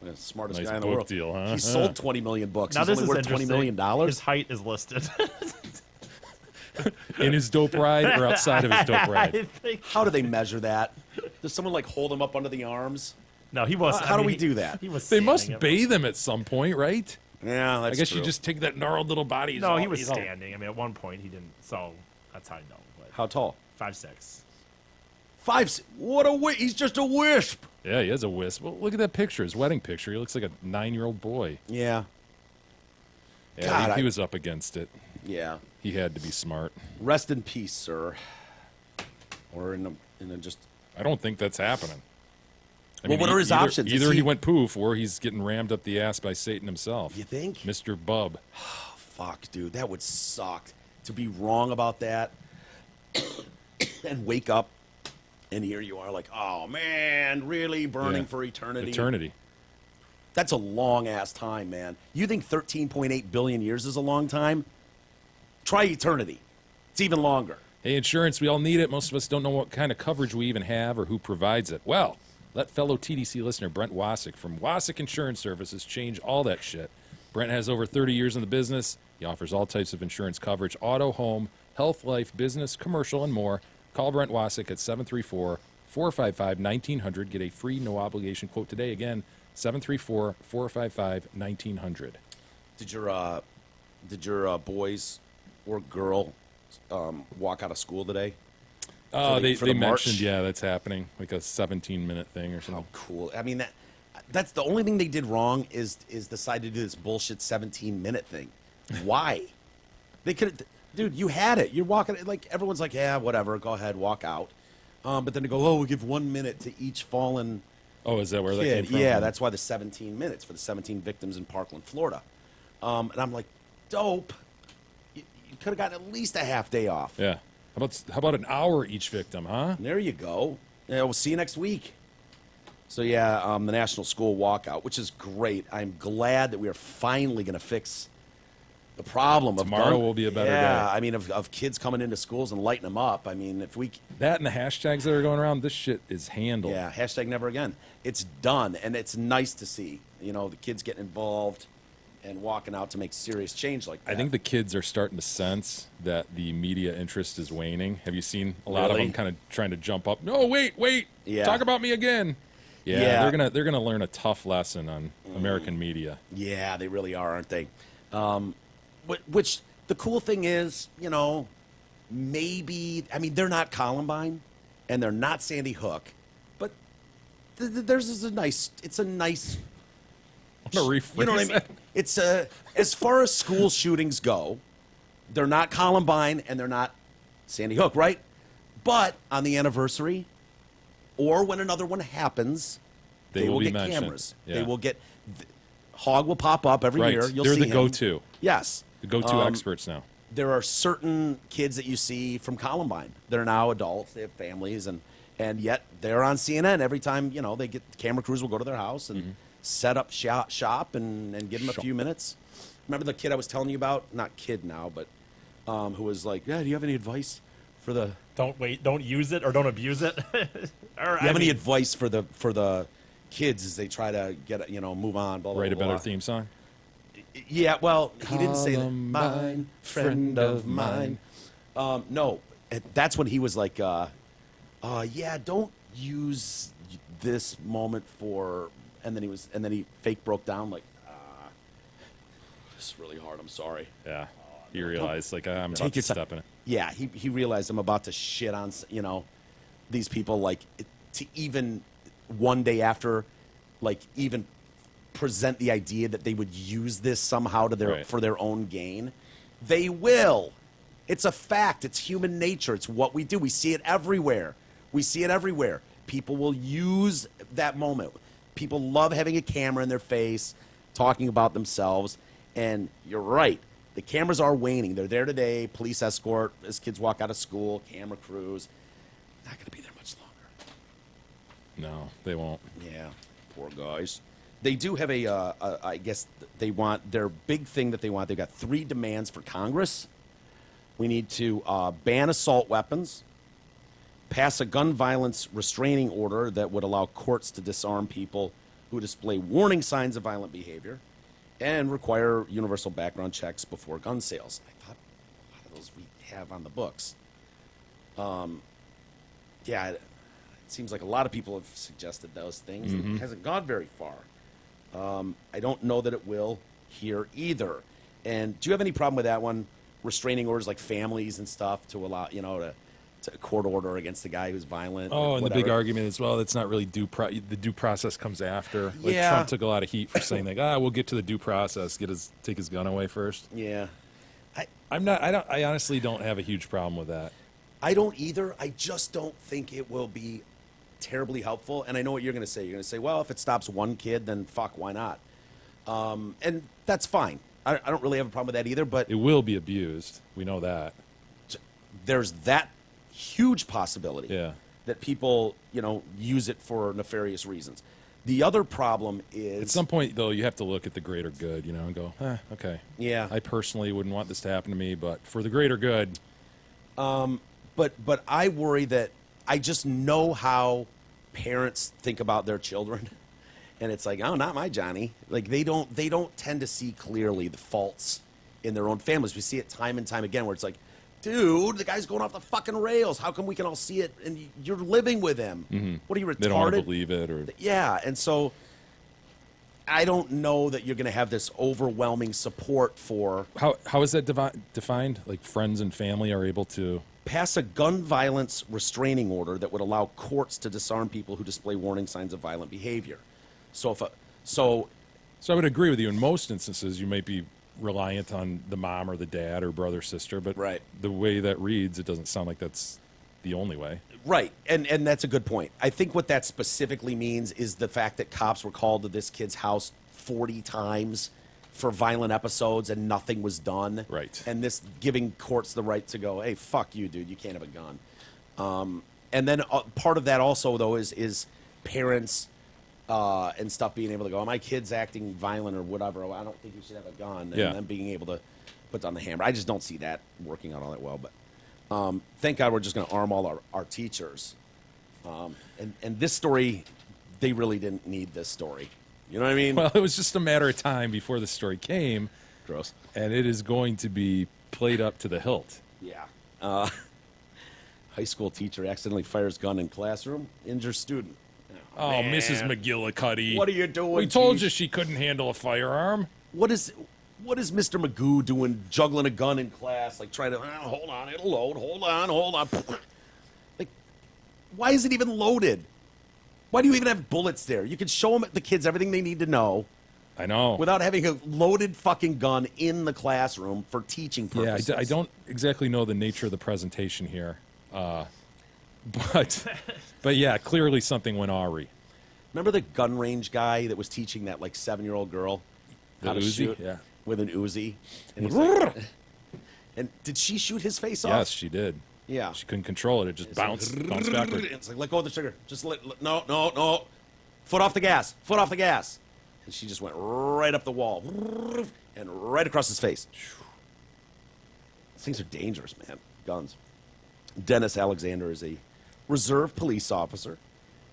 S5: The smartest
S6: Nice
S5: guy in the
S6: book
S5: world.
S6: deal, huh?
S5: He sold 20 million books.
S4: Now
S5: He's
S4: this
S5: only
S4: is
S5: worth $20
S4: interesting.
S5: million.
S4: His height is listed.
S6: In his dope ride or outside of his dope
S4: I
S6: ride?
S4: think.
S5: How do they measure that? Does someone like hold him up under the arms?
S4: No, he was.
S5: How do we do that?
S4: He was.
S6: They must
S4: standing.
S6: bathe him at some point, right?
S5: Yeah, that's
S6: I guess
S5: true.
S6: you just take that gnarled little body.
S4: No, he was standing. I mean, at one point he didn't. So that's how I know. But
S5: How tall?
S4: 5'6".
S5: 5. What a wisp! He's just a wisp.
S6: Yeah, he has a wisp. Well, look at that picture, his wedding picture. He looks like a 9-year-old boy.
S5: Yeah.
S6: Yeah,
S5: God,
S6: he was up against it.
S5: Yeah.
S6: He had to be smart.
S5: Rest in peace, sir. Or in a just.
S6: I don't think that's happening.
S5: Well, what are his options?
S6: Either he went poof, or he's getting rammed up the ass by Satan himself.
S5: You think?
S6: Mr. Bub.
S5: Oh, fuck, dude, that would suck to be wrong about that, and wake up, and here you are, like, oh man, really burning
S6: Yeah.
S5: for eternity.
S6: Eternity.
S5: That's a long ass time, man. You think 13.8 billion years is a long time? Try eternity. It's even longer.
S6: Hey, insurance, we all need it. Most of us don't know what kind of coverage we even have or who provides it. Well, let fellow TDC listener Brent Wasick from Wasick Insurance Services change all that shit. Brent has over 30 years in the business. He offers all types of insurance coverage: auto, home, health, life, business, commercial, and more. Call Brent Wasick at 734-455-1900. Get a free, no-obligation quote today. Again, 734-455-1900.
S5: Did your boys or girl walk out of school today?
S6: Oh,
S5: for the
S6: they
S5: march?
S6: mentioned, yeah, that's happening, like a 17-minute thing or
S5: How
S6: something.
S5: cool. I mean, that's the only thing they did wrong is decide to do this bullshit 17-minute thing. Why? They could, dude, you had it. You're walking, like, everyone's like, yeah, whatever, go ahead, walk out. But then they go, oh, we give 1 minute to each fallen
S6: Oh, is that where that
S5: kid.
S6: came from?
S5: Yeah, that's why the 17 minutes for the 17 victims in Parkland, Florida. And I'm like, dope. You could have gotten at least a half day off.
S6: Yeah. How about an hour each victim, huh?
S5: There you go. Yeah, we'll see you next week. So yeah, the National School Walkout, which is great. I'm glad that we are finally going to fix the problem of
S6: Tomorrow will be a better day.
S5: I mean, of kids coming into schools and lighting them up. I mean, if we
S6: That and the hashtags that are going around, this shit is handled.
S5: yeah, hashtag never again. It's done, and it's nice to see. You know, the kids getting involved and walking out to make serious change like that.
S6: I think the kids are starting to sense that the media interest is waning. Have you seen a lot
S5: Really?
S6: of them kind of trying to jump up? No, wait,
S5: Yeah.
S6: talk about me again. Yeah,
S5: Yeah.
S6: they're gonna learn a tough lesson on American media.
S5: Yeah, they really are, aren't they? Which the cool thing is, you know, maybe I mean they're not Columbine, and they're not Sandy Hook, but theirs is a nice. It's a nice.
S6: I'm gonna rephrase
S5: You know what I mean?
S6: that.
S5: It's as far as school shootings go, they're not Columbine and they're not Sandy Hook, right? But on the anniversary, or when another one happens,
S6: They will be
S5: get
S6: mentioned.
S5: cameras.
S6: Yeah.
S5: They will get. Hog will pop up every
S6: Right.
S5: year. You'll
S6: They're
S5: see
S6: the
S5: him.
S6: go-to.
S5: Yes.
S6: The go-to experts now.
S5: There are certain kids that you see from Columbine. They're now adults. They have families, and yet they're on CNN every time. You know, they get camera crews will go to their house and set up shop and give them a few minutes. Remember the kid I was telling you about? Not kid now, but who was like, "Yeah, do you have any advice for the?
S4: Don't use it or don't abuse it.
S5: Do you have any advice for the kids as they try to get move on? Blah blah
S6: Write a
S5: blah.
S6: better theme song.
S5: Yeah, well, he didn't say that.
S6: Columbine,
S5: Friend of mine. No, that's when he was like, yeah, don't use this moment for. And then he fake broke down like, this is really hard. I'm sorry.
S6: Yeah. You realize, like, I'm
S5: Take
S6: about to
S5: your time.
S6: step in it.
S5: Yeah, he realized I'm about to shit on these people, like, to even one day after, like, even present the idea that they would use this somehow to
S6: Right.
S5: for their own gain. They will. It's a fact. It's human nature. It's what we do. We see it everywhere. People will use that moment. People love having a camera in their face, talking about themselves. And you're right. The cameras are waning. They're there today. Police escort as kids walk out of school. Camera crews. Not going to be there much longer.
S6: No, they won't.
S5: Yeah, poor guys. They do have I guess they want their big thing that they want. They've got 3 demands for Congress. We need to ban assault weapons, pass a gun violence restraining order that would allow courts to disarm people who display warning signs of violent behavior, and require universal background checks before gun sales. I thought a lot of those we have on the books. Yeah, it seems like a lot of people have suggested those things. It hasn't gone very far. I don't know that it will here either. And do you have any problem with that one? Restraining orders like families and stuff to allow, a court order against the guy who's violent.
S6: Oh,
S5: or
S6: and the
S5: whatever.
S6: big argument is, well, it's not really the due process comes after. Like
S5: Yeah.
S6: Trump took a lot of heat for saying like, we'll get to the due process, take his gun away first.
S5: Yeah.
S6: I honestly don't have a huge problem with that.
S5: I don't either. I just don't think it will be terribly helpful. And I know what you're going to say. You're going to say, well, if it stops one kid, then fuck, why not? And that's fine. I don't really have a problem with that either. But
S6: It will be abused. We know that.
S5: there's that huge possibility
S6: Yeah.
S5: that people, use it for nefarious reasons. The other problem is
S6: At some point, though, you have to look at the greater good, and go, okay.
S5: Yeah.
S6: I personally wouldn't want this to happen to me, but for the greater good,
S5: But I worry that I just know how parents think about their children, and it's like, oh, not my Johnny. Like they don't tend to see clearly the faults in their own families. We see it time and time again, where it's like, dude, the guy's going off the fucking rails. How come we can all see it and you're living with him? What are you, retarded?
S6: they don't want to believe it. Or
S5: Yeah, and so I don't know that you're going to have this overwhelming support for
S6: how is that defined? Like friends and family are able to.
S5: pass a gun violence restraining order that would allow courts to disarm people who display warning signs of violent behavior. So
S6: So I would agree with you. In most instances, you might be reliant on the mom or the dad or brother, sister, but
S5: Right.
S6: the way that reads, it doesn't sound like that's the only way.
S5: right, and that's a good point. I think what that specifically means is the fact that cops were called to this kid's house 40 times for violent episodes and nothing was done.
S6: Right.
S5: And this giving courts the right to go, hey, fuck you, dude, you can't have a gun. And then part of that also, though, is parents and stuff being able to go, my kid's acting violent or whatever, I don't think you should have a gun.
S6: Yeah.
S5: And then being able to put down the hammer. I just don't see that working out all that well. But thank God we're just going to arm all our teachers. And this story, they really didn't need this story. You know what I mean?
S6: Well, it was just a matter of time before the story came,
S5: Gross.
S6: and it is going to be played up to the hilt.
S5: Yeah. High school teacher accidentally fires gun in classroom, injures student.
S6: Oh,
S5: man.
S6: Mrs. McGillicuddy.
S5: What are you doing?
S6: We told
S5: Chief?
S6: you she couldn't handle a firearm.
S5: What is Mr. Magoo doing, juggling a gun in class, like trying to, hold on, it'll load, hold on. Like, why is it even loaded? Why do you even have bullets there? You could show the kids everything they need to know
S6: I know.
S5: without having a loaded fucking gun in the classroom for teaching
S6: Yeah,
S5: purposes.
S6: I don't exactly know the nature of the presentation here. But yeah, clearly something went awry.
S5: Remember the gun range guy that was teaching that, like, 7-year-old girl how to
S6: Uzi?
S5: shoot
S6: Yeah.
S5: with an Uzi? And, he's like, and did she shoot his face off?
S6: Yes, she did.
S5: Yeah.
S6: She couldn't control it. It just bounced backward.
S5: It's like, let go of the trigger. Just no. Foot off the gas. And she just went right up the wall and right across his face. These things are dangerous, man. Guns. Dennis Alexander is a reserve police officer.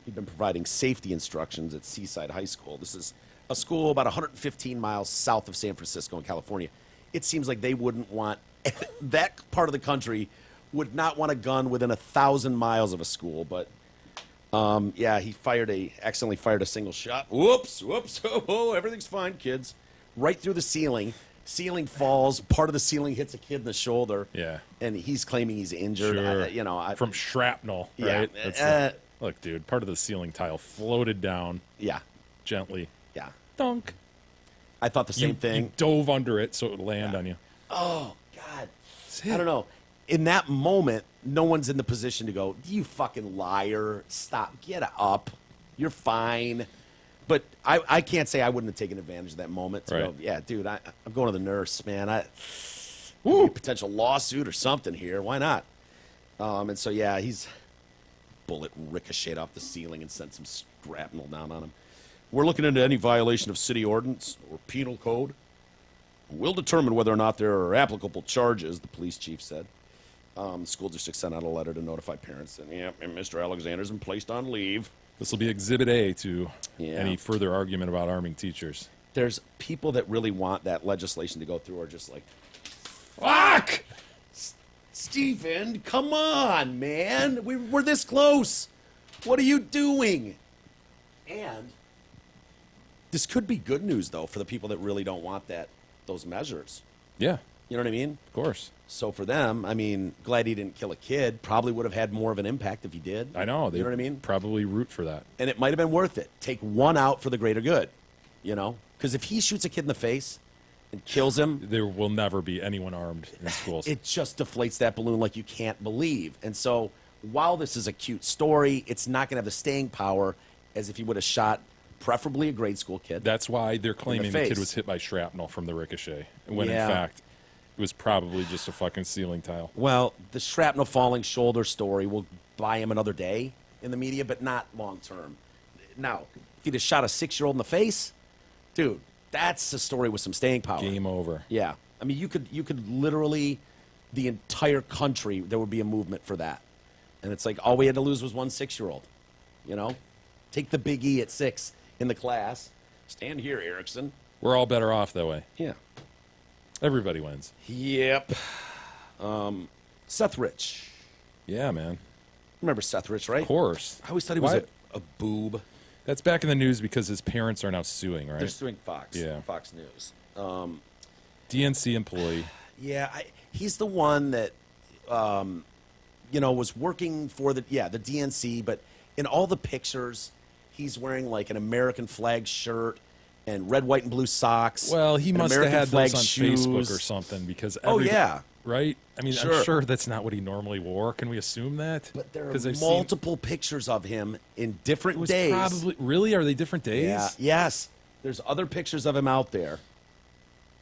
S5: He'd been providing safety instructions at Seaside High School. This is a school about 115 miles south of San Francisco in California. It seems like they wouldn't want, that part of the country would not want a gun within 1,000 miles of a school. But, yeah, he accidentally fired a single shot. Whoops, oh, everything's fine, kids. Right through the ceiling. Ceiling falls. Part of the ceiling hits a kid in the shoulder.
S6: Yeah.
S5: And he's claiming he's injured.
S6: Sure. From shrapnel,
S5: Yeah.
S6: right? That's look, dude, part of the ceiling tile floated down
S5: Yeah,
S6: gently.
S5: yeah.
S6: Dunk.
S5: I thought the same thing.
S6: You dove under it so it would land on you.
S5: Oh, God. I don't know. In that moment, no one's in the position to go, you fucking liar. Stop. Get up. You're fine. But I can't say I wouldn't have taken advantage of that moment to
S6: Right.
S5: go, yeah, dude, I'm going to the nurse, man. Ooh, potential lawsuit or something here. Why not? And so, yeah, he's bullet ricocheted off the ceiling and sent some shrapnel down on him. We're looking into any violation of city ordinance or penal code. We'll determine whether or not there are applicable charges, the police chief said. The school district sent out a letter to notify parents. And, yeah, and Mr. Alexander's been placed on leave.
S6: This will be Exhibit A to
S5: Yeah.
S6: any further argument about arming teachers.
S5: There's people that really want that legislation to go through are just like, fuck! Stephen, come on, man. We're this close. What are you doing? And this could be good news, though, for the people that really don't want those measures.
S6: Yeah.
S5: You know what I mean?
S6: Of course.
S5: So for them, I mean, glad he didn't kill a kid. Probably would have had more of an impact if he did.
S6: I know.
S5: You know what I mean?
S6: Probably root for that.
S5: And it might have been worth it. Take one out for the greater good, you know? Because if he shoots a kid in the face and kills him,
S6: There will never be anyone armed in schools.
S5: it just deflates that balloon like you can't believe. And so while this is a cute story, it's not going to have the staying power as if he would have shot preferably a grade school kid.
S6: That's why they're claiming the
S5: face.
S6: kid was hit by shrapnel from the ricochet, when
S5: Yeah.
S6: in fact it was probably just a fucking ceiling tile.
S5: Well, the shrapnel falling shoulder story will buy him another day in the media, but not long term. Now, if he'd have shot a 6-year-old in the face, dude, that's a story with some staying power.
S6: Game over.
S5: Yeah, I mean, you could literally, the entire country, there would be a movement for that, and it's like all we had to lose was one 6-year-old. You know, take the big E at 6 in the class. Stand here, Erickson.
S6: We're all better off that way.
S5: Yeah.
S6: Everybody wins.
S5: Yep. Seth Rich.
S6: Yeah, man.
S5: Remember Seth Rich, right?
S6: Of course.
S5: I always thought he was
S6: Why-
S5: a boob.
S6: That's back in the news because his parents are now suing, right?
S5: They're suing Fox.
S6: Yeah.
S5: Fox News.
S6: DNC employee.
S5: Yeah, he's the one that, you know, was working for the DNC, but in all the pictures, he's wearing like an American flag shirt and red, white, and blue socks.
S6: Well, he
S5: and
S6: must have
S5: American
S6: had
S5: flag
S6: those on
S5: shoes.
S6: Facebook or something because
S5: Oh, yeah.
S6: right? I mean,
S5: Sure.
S6: I'm sure that's not what he normally wore. Can we assume that?
S5: But there are
S6: 'Cause I've
S5: multiple pictures of him in different
S6: It was
S5: days.
S6: probably really. Are they different days?
S5: Yeah. Yes. There's other pictures of him out there.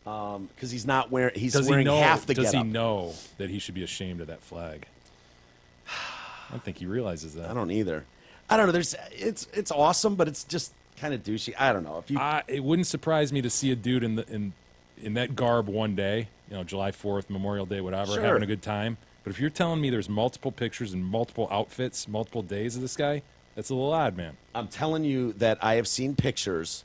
S5: Because he's not wearing. He's
S6: Does he
S5: wearing
S6: know?
S5: half the
S6: Does he
S5: getup.
S6: know that he should be ashamed of that flag? I don't think he realizes that.
S5: I don't either. I don't know. It's awesome, but it's just kind of douchey. I don't know if you.
S6: It wouldn't surprise me to see a dude in that garb one day, you know, July 4th, Memorial Day, whatever,
S5: Sure.
S6: having a good time. But if you're telling me there's multiple pictures and multiple outfits, multiple days of this guy, that's a little odd, man.
S5: I'm telling you that I have seen pictures.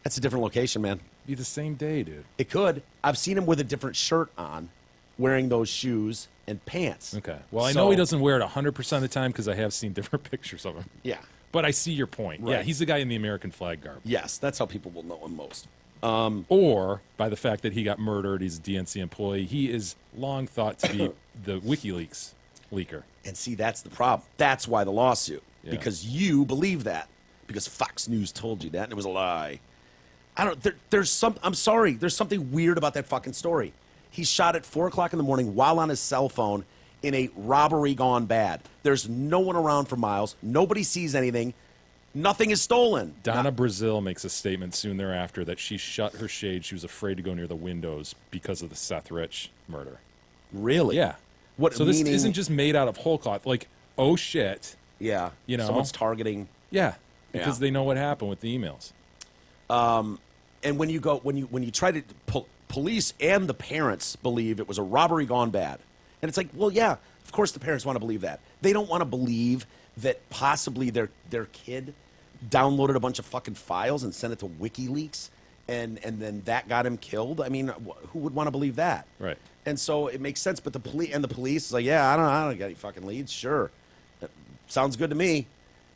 S5: That's a different location, man.
S6: Be the same day, dude.
S5: It could. I've seen him with a different shirt on, wearing those shoes and pants.
S6: Okay. Well, I
S5: So-
S6: know he doesn't wear it 100% of the time because I have seen different pictures of him.
S5: Yeah.
S6: But I see your point. Yeah,
S5: Right.
S6: he's the guy in the American flag garb.
S5: Yes, that's how people will know him most.
S6: Or by the fact that he got murdered, he's a DNC employee. He is long thought to be the WikiLeaks leaker.
S5: And see, that's the problem. That's why the lawsuit.
S6: Yeah.
S5: Because you believe that. Because Fox News told you that, and it was a lie. I don't. There's some. I'm sorry. There's something weird about that fucking story. He shot at 4:00 in the morning while on his cell phone in a robbery gone bad. There's no one around for miles. Nobody sees anything. Nothing is stolen.
S6: Donna Brazil makes a statement soon thereafter that she shut her shade. She was afraid to go near the windows because of the Seth Rich murder.
S5: Really?
S6: Yeah.
S5: What?
S6: So this
S5: meaning-
S6: isn't just made out of whole cloth. Like, oh shit.
S5: Yeah.
S6: You know?
S5: Someone's targeting.
S6: Yeah. Because
S5: Yeah.
S6: they know what happened with the emails.
S5: And when you try to police and the parents believe it was a robbery gone bad, and it's like, well, yeah, of course the parents want to believe that. They don't want to believe that possibly their kid downloaded a bunch of fucking files and sent it to WikiLeaks, and then that got him killed. I mean, who would want to believe that?
S6: Right.
S5: And so it makes sense. But the police is like, yeah, I don't got any fucking leads. Sure, sounds good to me.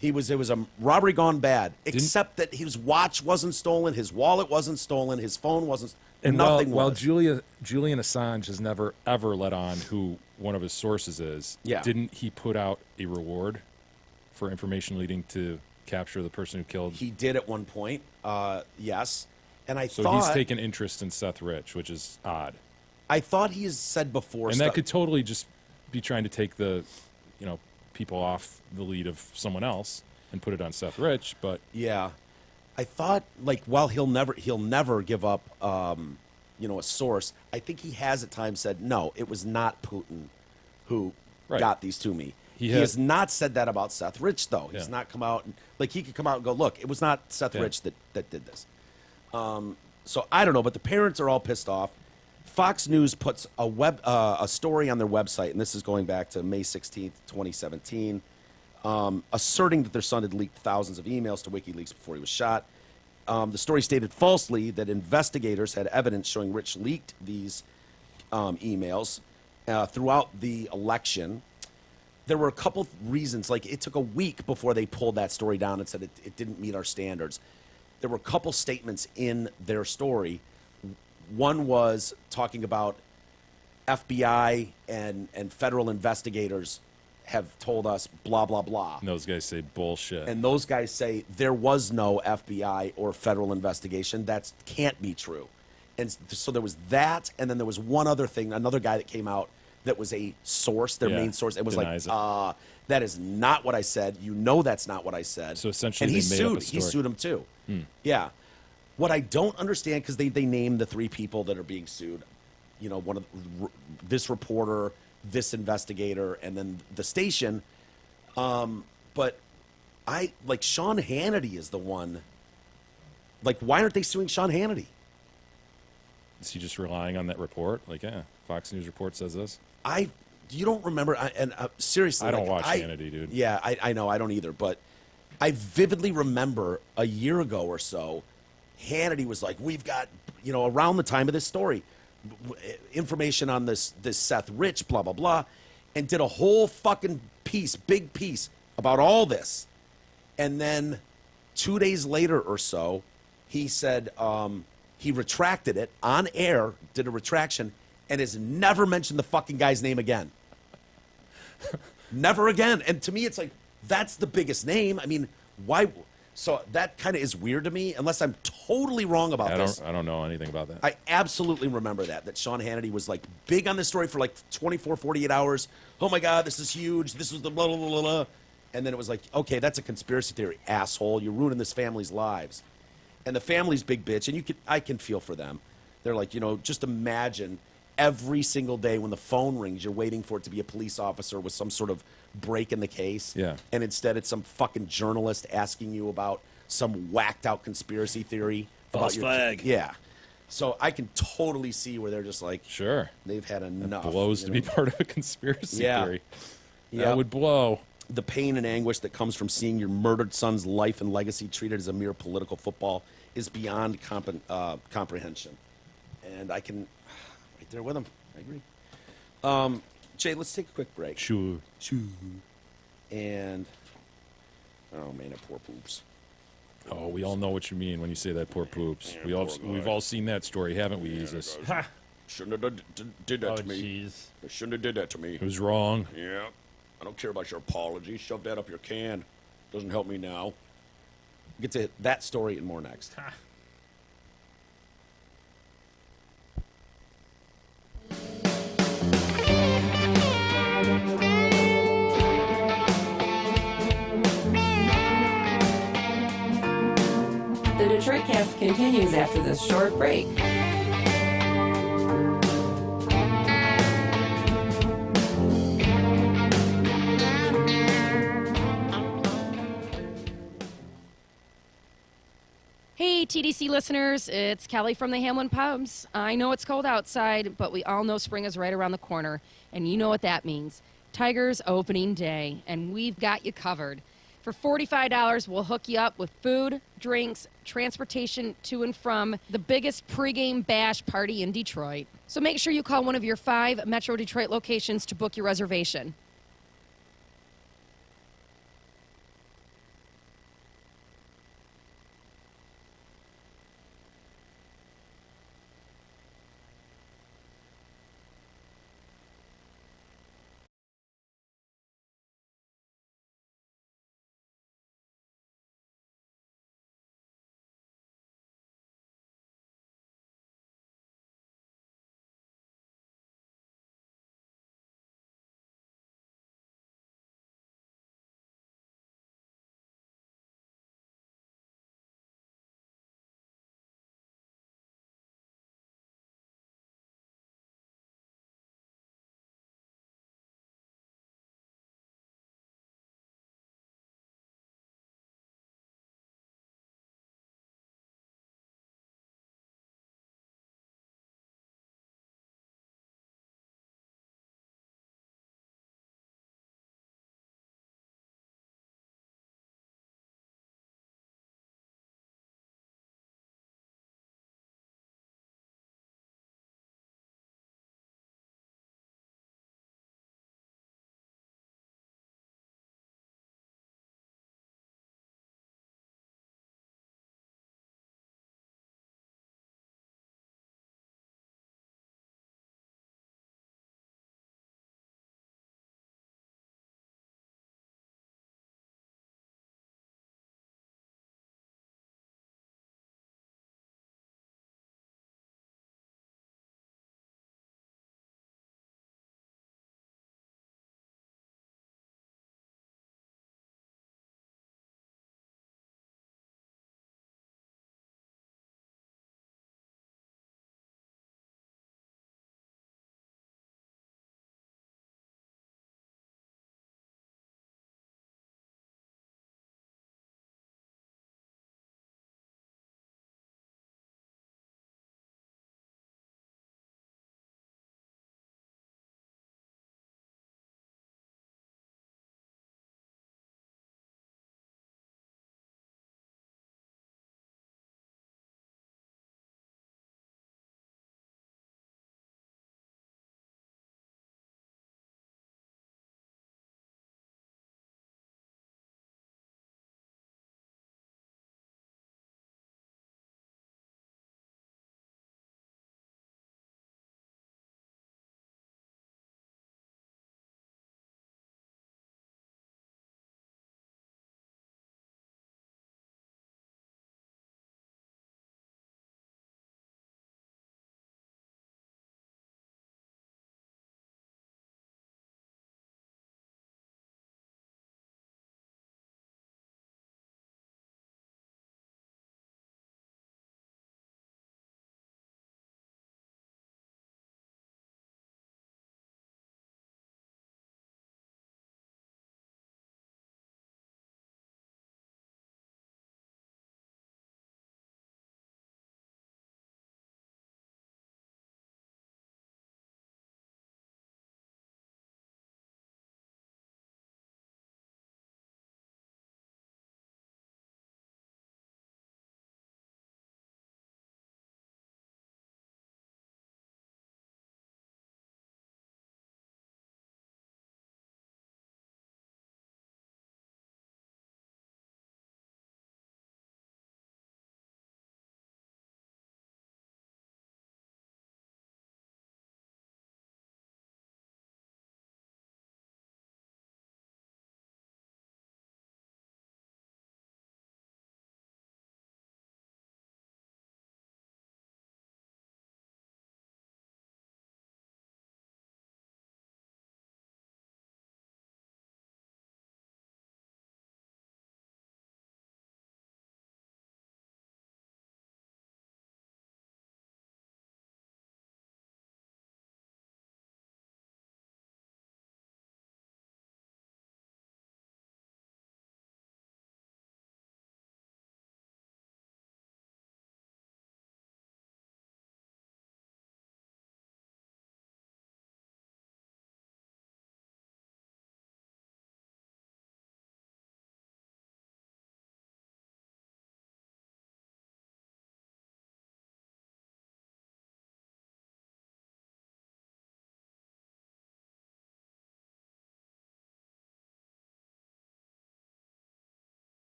S5: It was a robbery gone bad, except that his watch wasn't stolen, his wallet wasn't stolen, his phone wasn't.
S6: And
S5: nothing
S6: while
S5: was.
S6: Julian Assange has never ever let on who one of his sources is,
S5: Yeah.
S6: didn't he put out a reward for information leading to capture the person who killed?
S5: He did at one point, yes. And I
S6: So
S5: thought
S6: he's taken interest in Seth Rich, which is odd.
S5: he has said before,
S6: And that could totally just be trying to take the, people off the lead of someone else and put it on Seth Rich. But
S5: yeah. I thought like while he'll never give up, a source. I think he has at times said no, it was not Putin who
S6: Right.
S5: got these to me.
S6: He
S5: He has
S6: has-
S5: not said that about Seth Rich though. He's
S6: Yeah.
S5: not come out and like he could come out and go, look, it was not Seth
S6: Yeah.
S5: Rich that did this. So I don't know, but the parents are all pissed off. Fox News puts a story on their website, and this is going back to May 16th, 2017, asserting that their son had leaked thousands of emails to WikiLeaks before he was shot. The story stated falsely that investigators had evidence showing Rich leaked these emails throughout the election. There were a couple of reasons. Like, it took a week before they pulled that story down and said it didn't meet our standards. There were a couple statements in their story. One was talking about FBI and federal investigators have told us blah, blah, blah.
S6: And those guys say bullshit.
S5: And those guys say there was no FBI or federal investigation. That can't be true. And so there was that, and then there was one other thing, another guy that came out that was a source, their main source. It was
S6: denies
S5: like, that is not what I said. You know that's not what I said.
S6: So essentially
S5: and he
S6: they made
S5: sued.
S6: up a
S5: He
S6: story.
S5: sued him too. Yeah. What I don't understand, because they named the 3 people that are being sued, you know, one of this reporter, this investigator, and then the station. But I like Sean Hannity is the one. Like, why aren't they suing Sean Hannity?
S6: Is he just relying on that report? Like, yeah, Fox News report says this.
S5: You don't remember, seriously.
S6: I don't
S5: like,
S6: watch Hannity, dude.
S5: Yeah, I know, I don't either. But I vividly remember a year ago or so, Hannity was like, we've got, you know, around the time of this story, information on this Seth Rich, blah, blah, blah, and did a whole fucking piece, big piece about all this. And then 2 days later or so, he said he retracted it on air, did a retraction, and has never mentioned the fucking guy's name again. Never again. And to me, it's like, that's the biggest name. I mean, why? So that kind of is weird to me, unless I'm totally wrong about this.
S6: I don't know anything about that.
S5: I absolutely remember that Sean Hannity was like big on this story for like 24, 48 hours. Oh my God, this is huge. This was the blah, blah, blah, blah. And then it was like, okay, that's a conspiracy theory, asshole. You're ruining this family's lives. And the family's big bitch, and I can feel for them. They're like, you know, just imagine every single day when the phone rings, you're waiting for it to be a police officer with some sort of break in the case.
S6: Yeah.
S5: And instead it's some fucking journalist asking you about some whacked out conspiracy theory.
S6: False flag.
S5: Yeah. So I can totally see where they're just like,
S6: Sure.
S5: they've had enough.
S6: Blows
S5: you
S6: to
S5: know?
S6: be part of a conspiracy
S5: Yeah.
S6: theory.
S5: Yeah.
S6: That would blow.
S5: The pain and anguish that comes from seeing your murdered son's life and legacy treated as a mere political football is beyond comprehension. And I can, right there with him. I agree. Jay, let's take a quick break.
S6: Sure.
S5: And, oh man, that poor poops.
S6: Oh, we all know what you mean when you say that, poor poops.
S5: Yeah,
S6: We've all seen that story, haven't we, Jesus?
S5: Shouldn't have did that
S4: Oh,
S5: to me.
S4: jeez.
S5: They shouldn't have did that to me.
S6: It was wrong.
S5: Yeah. I don't care about your apology. Shove that up your can. Doesn't help me now. Get to that story and more next.
S1: The Detroit Cast continues after this short break.
S2: Hey, TDC listeners, it's Kelly from the Hamlin Pubs. I know it's cold outside, but we all know spring is right around the corner, and you know what that means. Tigers opening day, and we've got you covered. For $45, we'll hook you up with food, drinks, transportation to and from the biggest pregame bash party in Detroit. So make sure you call one of your 5 Metro Detroit locations to book your reservation.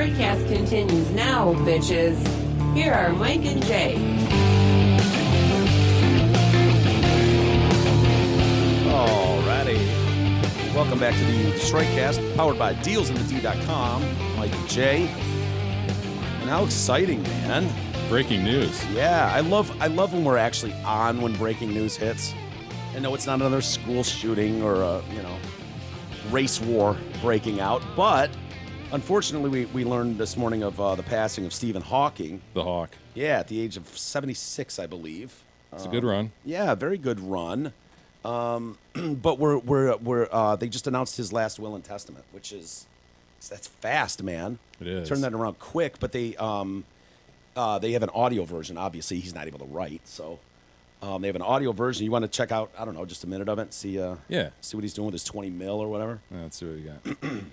S1: Detroitcast continues now, bitches. Here are Mike and Jay.
S5: Alrighty. Welcome back to the Detroitcast, powered by DealsInTheD.com. Mike and Jay. And how exciting, man.
S6: Breaking news.
S5: Yeah, I love when we're actually on when breaking news hits. I know it's not another school shooting or a, race war breaking out, but unfortunately we learned this morning of the passing of Stephen Hawking.
S6: The Hawk.
S5: Yeah, at the age of 76, I believe.
S6: It's a good run.
S5: Yeah, very good run. But we're they just announced his last will and testament, which that's fast, man.
S6: It is.
S5: Turn that around quick, but they have an audio version. Obviously, he's not able to write, so they have an audio version. You want to check out, I don't know, just a minute of it and see what he's doing with his 20 mil or whatever?
S6: Let's see what we got.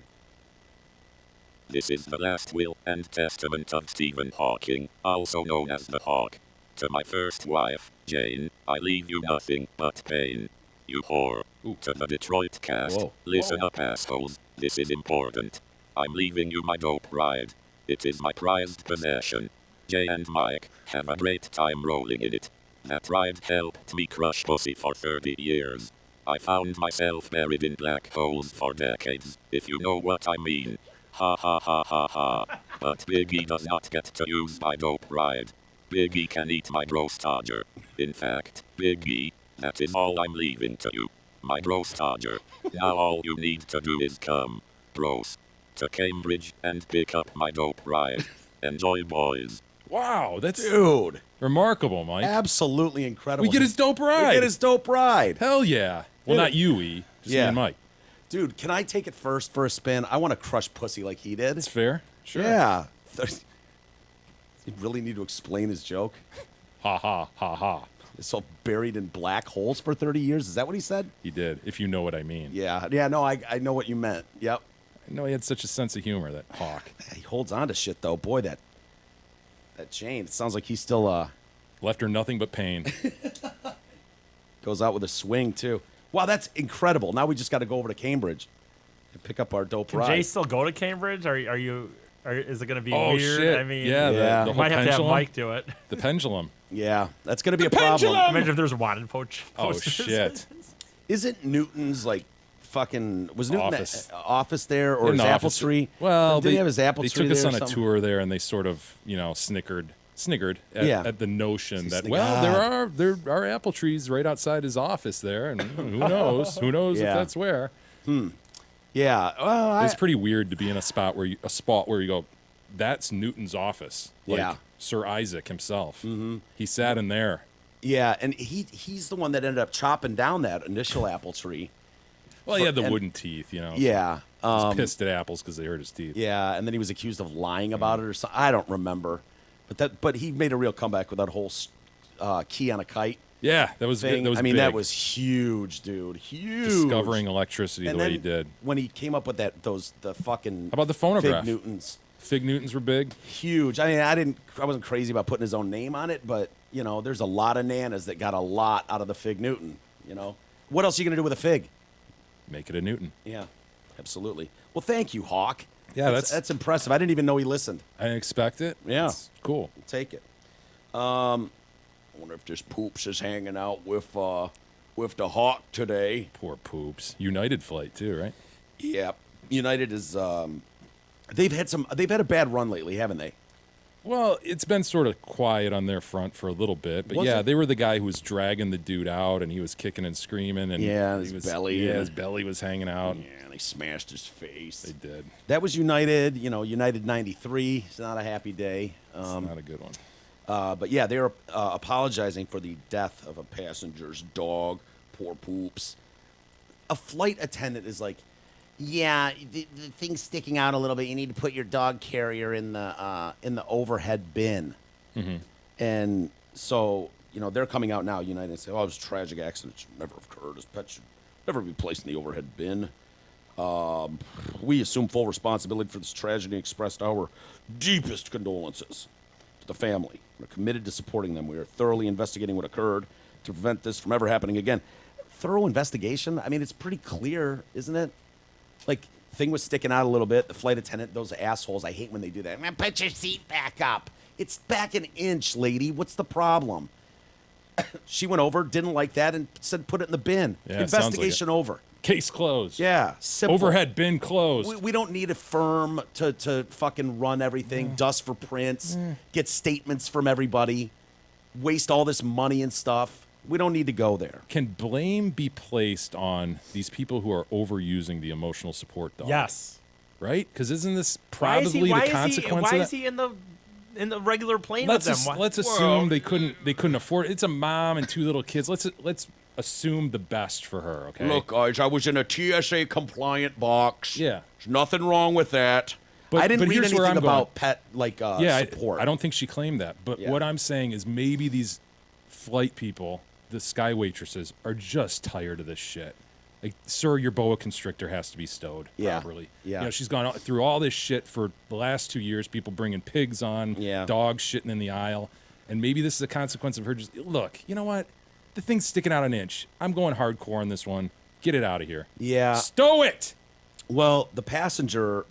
S7: This is the last will and testament of Stephen Hawking, also known as the Hawk. To my first wife, Jane, I leave you nothing but pain. You whore.
S6: Ooh.
S7: To the Detroit cast,
S6: Whoa.
S7: listen up, assholes. This is important. I'm leaving you my dope ride. It is my prized possession. Jay and Mike have a great time rolling in it. That ride helped me crush pussy for 30 years. I found myself buried in black holes for decades, if you know what I mean. Ha ha ha ha ha. But Biggie does not get to use my dope ride. Biggie can eat my gross todger. In fact, Biggie, that is all I'm leaving to you. My gross todger. Now all you need to do is come, bros, to Cambridge and pick up my dope ride. Enjoy, boys.
S6: Wow, that's
S5: Dude,
S6: remarkable, Mike.
S5: absolutely incredible.
S6: We get his dope ride.
S5: We get his dope ride.
S6: Hell yeah. Well,
S5: Dude.
S6: not you, E. Just me
S5: Yeah.
S6: and Mike.
S5: Dude, can I take it first for a spin? I want to crush pussy like he did.
S6: That's fair. Sure.
S5: Yeah. You really need to explain his joke?
S6: Ha ha ha ha.
S5: So buried in black holes for 30 years? Is that what he said?
S6: He did, if you know what I mean.
S5: Yeah. Yeah, no, I know what you meant. Yep.
S6: I know he had such a sense of humor, that Hawk.
S5: He holds on to shit, though. Boy, that Jane, it sounds like he's still
S6: Left her nothing but pain.
S5: goes out with a swing, too. Wow, that's incredible. Now we just got to go over to Cambridge and pick up our dope
S4: Can
S5: ride.
S4: Jay still go to Cambridge? Is it going to be
S6: Oh,
S4: weird?
S6: shit.
S4: I mean,
S6: Yeah,
S5: Yeah.
S6: the
S4: you
S6: whole
S4: might have to have
S6: pendulum.
S4: Mike do it.
S6: The pendulum.
S5: Yeah, that's going to be a problem.
S4: Imagine if there's wanted
S6: Oh,
S4: posters.
S6: shit.
S5: Isn't Newton's, like, fucking... Was Newton
S6: Office.
S5: office there? Or
S6: In
S5: his
S6: the
S5: apple
S6: office.
S5: tree?
S6: Well,
S5: Did he have his apple
S6: they
S5: tree
S6: took us
S5: there
S6: on
S5: or
S6: a
S5: something?
S6: tour there, and they sort of, sniggered at the notion that, there are apple trees right outside his office there, and who knows? Who knows
S5: Yeah.
S6: if that's where?
S5: Yeah. Well,
S6: It's pretty weird to be in a spot where you go, that's Newton's office. Like
S5: Yeah.
S6: Sir Isaac himself. Mm-hmm. He sat in there.
S5: Yeah, and he's the one that ended up chopping down that initial apple tree.
S6: Well, he had the
S5: and-
S6: wooden teeth,
S5: Yeah.
S6: He was pissed at apples because they hurt his teeth.
S5: Yeah, and then he was accused of lying about it or something. I don't remember. But he made a real comeback with that whole key on a kite
S6: Yeah, that was
S5: thing.
S6: That was
S5: I mean,
S6: big.
S5: that was huge, dude. Huge.
S6: discovering electricity
S5: and
S6: the way
S5: then
S6: he did.
S5: when he came up with the fucking
S6: How about the phonograph?
S5: Fig Newtons.
S6: Fig Newtons were big.
S5: Huge. I mean, I wasn't crazy about putting his own name on it, but there's a lot of nanas that got a lot out of the Fig Newton. What else are you gonna do with a fig?
S6: Make it a Newton.
S5: Yeah, absolutely. Well, thank you, Hawk.
S6: Yeah,
S5: that's impressive. I didn't even know he listened.
S6: I didn't expect it.
S5: Yeah.
S6: It's cool.
S5: Take it. I wonder if this Poops is hanging out with the Hawk today.
S6: Poor Poops. United flight too, right?
S5: Yeah, United is. They've had a bad run lately, haven't they?
S6: Well, it's been sort of quiet on their front for a little bit, but
S5: Was
S6: yeah,
S5: it?
S6: they were the guy who was dragging the dude out, and he was kicking and screaming, and
S5: Yeah,
S6: he
S5: his
S6: was,
S5: belly,
S6: Yeah,
S5: yeah.
S6: his belly was hanging out.
S5: Yeah, they smashed his face.
S6: They did.
S5: That was United. United '93. It's not a happy day.
S6: It's not a good one.
S5: But yeah, they're apologizing for the death of a passenger's dog. Poor Poops. A flight attendant is like, yeah, the thing's sticking out a little bit. You need to put your dog carrier in the overhead bin.
S6: Mm-hmm.
S5: And so, they're coming out now, United, and say, oh, it was a tragic accident. It should never have occurred. His pet should never be placed in the overhead bin. We assume full responsibility for this tragedy and expressed our deepest condolences to the family. We're committed to supporting them. We are thoroughly investigating what occurred to prevent this from ever happening again. Thorough investigation? I mean, it's pretty clear, isn't it? Like, Thing was sticking out a little bit. The flight attendant, those assholes, I hate when they do that. Man, put your seat back up. It's back an inch, lady. What's the problem? She went over, didn't like that, and said put it in the bin.
S6: Yeah, it sounds like
S5: Investigation over.
S6: Case closed.
S5: Yeah, simple.
S6: Overhead bin closed.
S5: We don't need a firm to fucking run everything, dust for prints, get statements from everybody, waste all this money and stuff. We don't need to go there.
S6: Can blame be placed on these people who are overusing the emotional support dog?
S4: Yes.
S6: Right? Because isn't this probably the consequence
S4: Why
S6: of
S4: is
S6: that?
S4: he in the regular plane with them?
S6: Let's assume they couldn't afford it. It's a mom and 2 little kids. Let's assume the best for her, okay?
S5: Look, guys, I was in a TSA compliant box.
S6: Yeah.
S5: There's nothing wrong with that.
S6: But-
S5: I didn't
S6: but
S5: read
S6: here's where
S5: anything
S6: I'm going.
S5: about pet support.
S6: I don't think she claimed that. But
S5: Yeah.
S6: what I'm saying is maybe these flight people, the sky waitresses, are just tired of this shit. Like, sir, your boa constrictor has to be stowed
S5: Yeah.
S6: properly.
S5: Yeah.
S6: You know, she's gone through all this shit for the last 2 years. People bringing pigs on,
S5: Yeah.
S6: dogs shitting in the aisle, and maybe this is a consequence of her just look. You know what? The thing's sticking out an inch. I'm going hardcore on this one. Get it out of here.
S5: Yeah.
S6: Stow it.
S5: Well, the passenger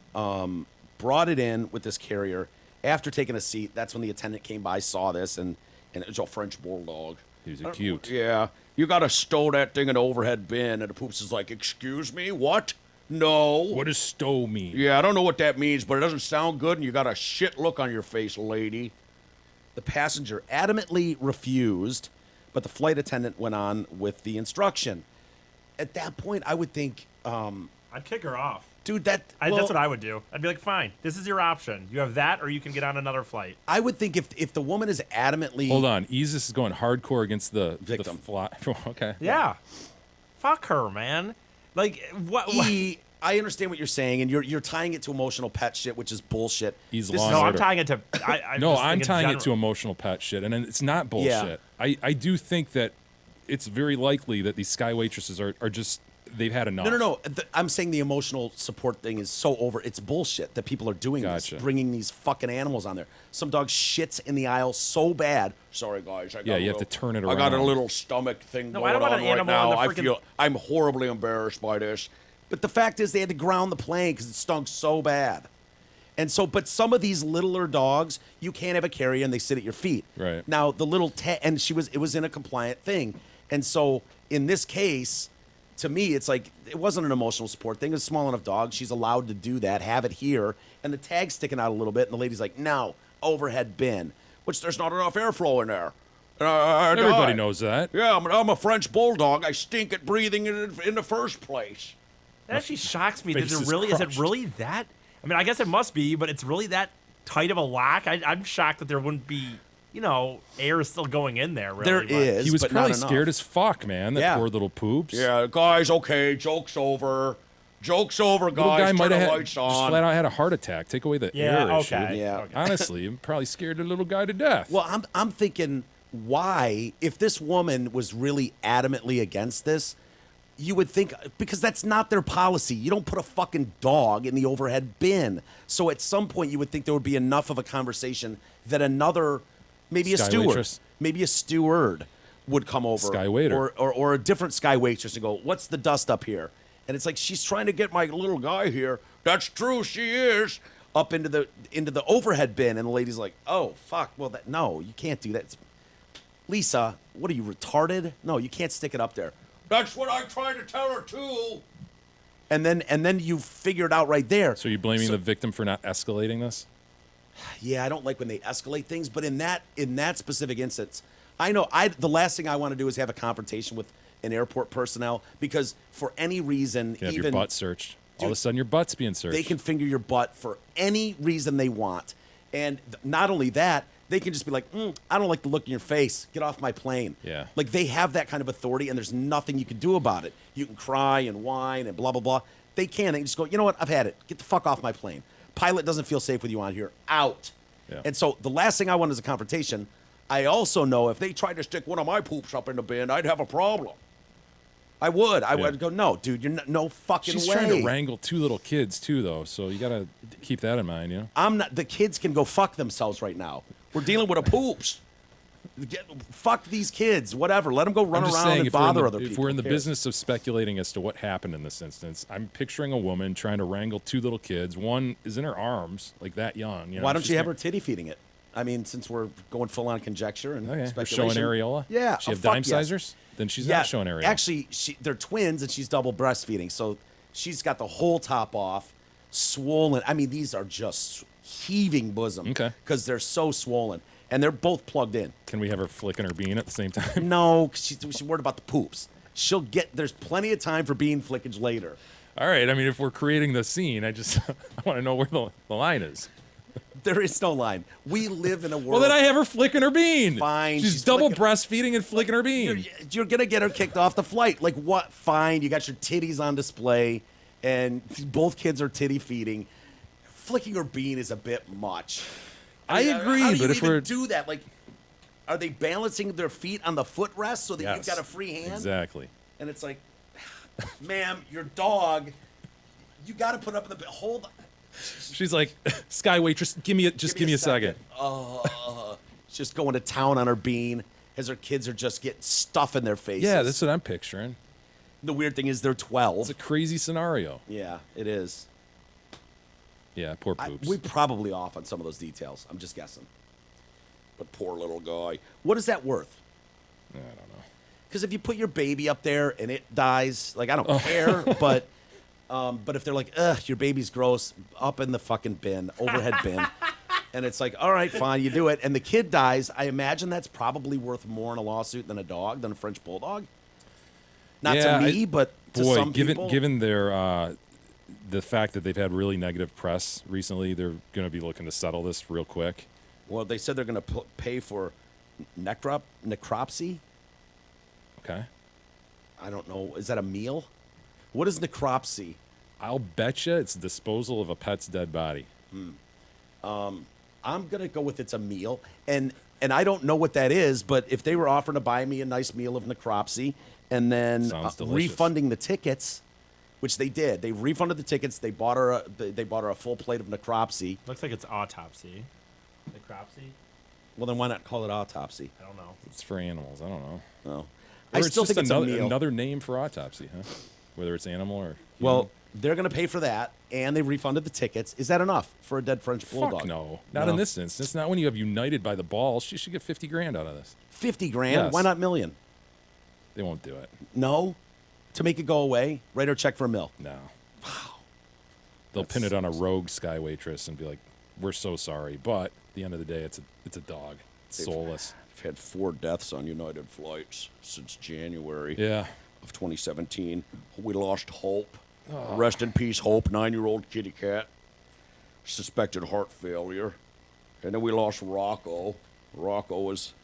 S5: brought it in with this carrier. After taking a seat, that's when the attendant came by, saw this, and it was a French bulldog.
S6: These are cute.
S5: Yeah. You got to stow that thing in the overhead bin. And the poops is like, excuse me? What? No.
S6: What does stow mean?
S5: Yeah, I don't know what that means, but it doesn't sound good, and you got a shit look on your face, lady. The passenger adamantly refused, but the flight attendant went on with the instruction. At that point, I would think,
S4: I'd kick her off.
S5: dude,
S4: That's what I would do. I'd be like, fine, this is your option. You have that, or you can get on another flight.
S5: I would think if the woman is adamantly...
S6: Hold on. Isis is going hardcore against the
S5: Victim.
S6: Okay.
S4: Yeah. Fuck her, man. Like, what?
S5: I understand what you're saying, and you're tying it to emotional pet shit, which is bullshit.
S6: He's
S5: This
S6: Law
S5: is-
S6: and
S4: No, I'm
S6: Order.
S4: tying it to.
S6: I'm tying it to emotional pet shit, and it's not bullshit. I do think that it's very likely that these sky waitresses are just, they've had enough.
S5: No. I'm saying the emotional support thing is so over. It's bullshit that people are doing
S6: Gotcha.
S5: this, bringing these fucking animals on there. Some dog shits in the aisle so bad. Sorry, guys.
S6: You have to turn it
S5: I got a
S6: around.
S5: little stomach thing
S4: No,
S5: going
S4: I don't want
S5: on
S4: an
S5: right
S4: animal
S5: now.
S4: in the
S5: I
S4: freaking-
S5: feel I'm horribly embarrassed by this. But the fact is, they had to ground the plane because it stunk so bad. And so, but some of these littler dogs, you can't have a carrier and they sit at your feet.
S6: Right.
S5: Now, the little and it was in a compliant thing. And so, in this case, to me, it's like it wasn't an emotional support thing. It's a small enough dog. She's allowed to do that, have it here, and the tag's sticking out a little bit. And the lady's like, "No, overhead bin," which there's not enough airflow in there.
S6: Everybody knows that.
S5: Yeah, I'm a French bulldog. I stink at breathing in the first place.
S4: That actually shocks me.
S6: Face
S4: Is
S6: is
S4: it
S6: crushed.
S4: really that? I mean, I guess it must be, but it's really that tight of a lock. I'm shocked that there wouldn't be, air still going in there. Really,
S5: There
S4: but-
S5: is.
S6: He was
S5: but
S6: probably
S5: not enough.
S6: scared as fuck, man. That
S5: Yeah.
S6: poor little poops.
S5: Yeah, guys. Okay, joke's over. Joke's over,
S6: Little
S5: guys.
S6: guy
S5: Turn
S6: might
S5: the
S6: have
S5: lights
S6: just
S5: on.
S6: flat out had a heart attack. Take away the
S4: Yeah.
S6: air
S4: Okay.
S6: issue.
S5: Yeah.
S4: okay.
S6: Honestly, I'm probably scared the little guy to death.
S5: Well, I'm thinking, why, if this woman was really adamantly against this, you would think, because that's not their policy. You don't put a fucking dog in the overhead bin. So at some point, you would think there would be enough of a conversation that another, maybe
S6: Sky
S5: a steward,
S6: waitress.
S5: maybe a steward would come over.
S6: Sky waiter.
S5: Or a different sky waitress and go, what's the dust up here? And it's like, she's trying to get my little guy here. That's true, she is. Up into the overhead bin, and the lady's like, "Oh fuck! Well, no, you can't do that." Lisa, what are you, retarded? No, you can't stick it up there. That's what I tried to tell her too. And then you figure it out right there.
S6: So you're blaming the victim for not escalating this?
S5: Yeah, I don't like when they escalate things, but in that specific instance, I know the last thing I want to do is have a confrontation with an airport personnel, because for any reason,
S6: You have
S5: even
S6: your butt searched. All of a
S5: Dude,
S6: sudden, your butt's being searched.
S5: they can finger your butt for any reason they want. And not only that, they can just be like, I don't like the look in your face. Get off my plane.
S6: Yeah.
S5: Like, they have that kind of authority, and there's nothing you can do about it. You can cry and whine and blah, blah, blah. They can. They can just go, you know what? I've had it. Get the fuck off my plane. Pilot doesn't feel safe with you on here. Out.
S6: Yeah.
S5: And so the last thing I want is a confrontation. I also know if they tried to stick one of my poops up in the bin, I'd have a problem. I would. I would go, no, dude, you're no fucking
S6: She's
S5: way.
S6: trying to wrangle 2 little kids, too, though, so you got to keep that in mind, you know?
S5: I'm not. The kids can go fuck themselves right now. We're dealing with a poops. Fuck these kids, whatever. Let them go run
S6: I'm just
S5: around
S6: saying,
S5: and
S6: if we're in
S5: bother
S6: the-
S5: other people.
S6: If we're in the
S5: Who cares?
S6: business of speculating as to what happened in this instance, I'm picturing a woman trying to wrangle 2 little kids. One is in her arms, like that young. You know,
S5: Why don't
S6: she's
S5: you have
S6: gonna-
S5: her titty feeding it? I mean, since we're going full on conjecture and
S6: Okay, we're
S5: speculation.
S6: showing areola.
S5: Yeah,
S6: She have
S5: fuck
S6: dime
S5: yes.
S6: sizers? Then she's
S5: Yeah,
S6: not showing areola.
S5: Actually, they're twins and she's double breastfeeding, so she's got the whole top off, swollen. I mean, these are just heaving bosom.
S6: Okay.
S5: Because they're so swollen, and they're both plugged in.
S6: Can we have her flicking her bean at the same time?
S5: No, 'cause she's worried about the poops. She'll get. There's plenty of time for bean flickage later.
S6: All right. I mean, if we're creating the scene, I just I want to know where the line is.
S5: There is no line. We live in a world.
S6: Well, then I have her flicking her bean.
S5: Fine,
S6: She's,
S5: she's
S6: double
S5: flicking-
S6: breastfeeding and flicking her bean.
S5: You're gonna get her kicked off the flight. Like what? Fine, you got your titties on display, and both kids are titty feeding. Flicking her bean is a bit much.
S6: I agree,
S5: how do
S6: but
S5: you
S6: if
S5: even
S6: we're-
S5: do that, like, are they balancing their feet on the footrest so that
S6: Yes,
S5: you've got a free hand?
S6: Exactly.
S5: And it's like, ma'am, your dog. You got to put up in the hold.
S6: She's like, Sky waitress, give me a second.
S5: She's just going to town on her bean as her kids are just getting stuff in their faces.
S6: Yeah, that's what I'm picturing.
S5: The weird thing is they're 12.
S6: It's a crazy scenario.
S5: Yeah, it is.
S6: Yeah, poor poops.
S5: We probably off on some of those details. I'm just guessing. But poor little guy. What is that worth?
S6: I don't know.
S5: Because if you put your baby up there and it dies, like I don't
S6: Oh.
S5: care, but if they're like, ugh, your baby's gross, up in the fucking bin, overhead bin, and it's like, all right, fine, you do it, and the kid dies, I imagine that's probably worth more in a lawsuit than a French bulldog. Not
S6: Yeah,
S5: to me, but to
S6: Boy,
S5: some
S6: given
S5: people.
S6: given their the fact that they've had really negative press recently, they're going to be looking to settle this real quick.
S5: Well, they said they're going to pay for necropsy.
S6: Okay.
S5: I don't know. Is that a meal? What is necropsy?
S6: I'll bet you it's disposal of a pet's dead body.
S5: I'm gonna go with it's a meal, and I don't know what that is, but if they were offering to buy me a nice meal of necropsy and then
S6: Sounds delicious.
S5: refunding the tickets, which they did, they refunded the tickets. They bought her a full plate of necropsy.
S4: Looks like it's autopsy. Necropsy?
S5: Well, then why not call it autopsy?
S4: I don't know.
S6: It's for animals. I don't know.
S5: No,
S6: Or
S5: I
S6: it's
S5: still
S6: just
S5: think it's a meal.
S6: another name for autopsy, huh? Whether it's animal or human.
S5: Well, they're gonna pay for that, and they refunded the tickets. Is that enough for a dead French bulldog?
S6: fuck no, not in this instance. Not when you have United by the balls. She should get $50,000 out of this.
S5: 50 grand?
S6: Yes.
S5: Why not million?
S6: They won't do it.
S5: No, to make it go away, write her a check for $1 million.
S6: No. They'll pin it on a rogue Sky waitress and be like, "We're so sorry," but at the end of the day, it's a dog. It's soulless.
S5: I've had 4 deaths on United flights since January
S6: Yeah.
S5: of 2017. We lost Hope. Rest in peace, Hope, 9-year-old kitty cat. Suspected heart failure. And then we lost Rocco.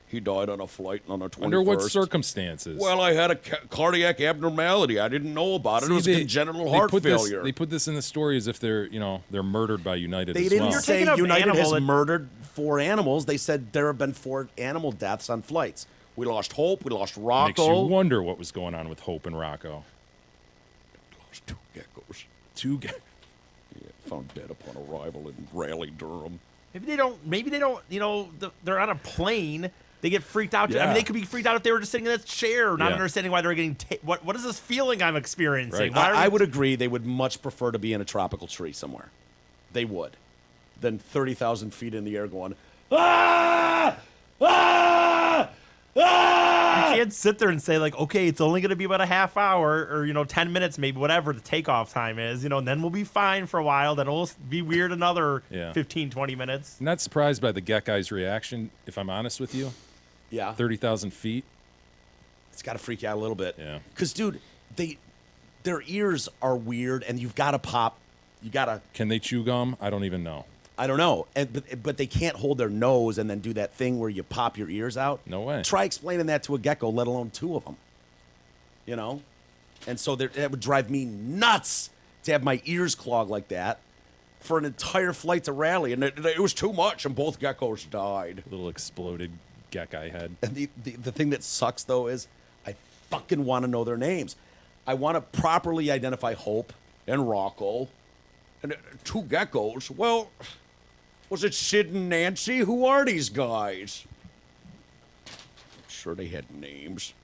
S5: He died on a flight on the 21st.
S6: Under what circumstances?
S5: Well, I had a cardiac abnormality. I didn't know about it. It was congenital heart failure.
S6: They put this in the story as if they're murdered by United
S5: They
S6: as
S5: didn't
S6: well.
S5: say
S4: taking up
S5: United
S4: animal
S5: has
S4: that-
S5: murdered 4 animals. They said there have been 4 animal deaths on flights. We lost Hope. We lost Rocco.
S6: Makes you wonder what was going on with Hope and Rocco.
S5: Lost 2 geckos.
S6: Two.
S5: Found dead upon arrival in Raleigh, Durham.
S4: Maybe they don't. They're on a plane. They get freaked out. I
S6: Yeah.
S4: mean, they could be freaked out if they were just sitting in a chair, not
S6: Yeah.
S4: understanding why they're getting. What is this feeling I'm experiencing?
S6: Right.
S4: Why are
S5: I
S4: we-
S5: would agree they would much prefer to be in a tropical tree somewhere. They would. Than 30,000 feet in the air going, ah! Ah! Ah!
S4: You can't sit there and say like, okay, it's only going to be about a half hour or 10 minutes, maybe whatever the takeoff time is. And then we'll be fine for a while. Then it'll be weird another
S6: Yeah.
S4: 15, 20 minutes.
S6: I'm not surprised by the Get Guy's reaction, if I'm honest with you.
S5: Yeah.
S6: 30,000 feet.
S5: It's got to freak you out a little bit.
S6: Yeah.
S5: Because, dude, their ears are weird, and you've got to pop. You got to.
S6: Can they chew gum? I don't even know.
S5: I don't know, but they can't hold their nose and then do that thing where you pop your ears out.
S6: No way.
S5: Try explaining that to a gecko, let alone 2 of them. And so that would drive me nuts to have my ears clogged like that for an entire flight to Raleigh, and it was too much, and both geckos died.
S6: Little exploded Get Guy head.
S5: And the thing that sucks though is I fucking want to know their names. I want to properly identify Hope and Rocco, and 2 geckos. Well. Was it Sid and Nancy? Who are these guys? sure they had names.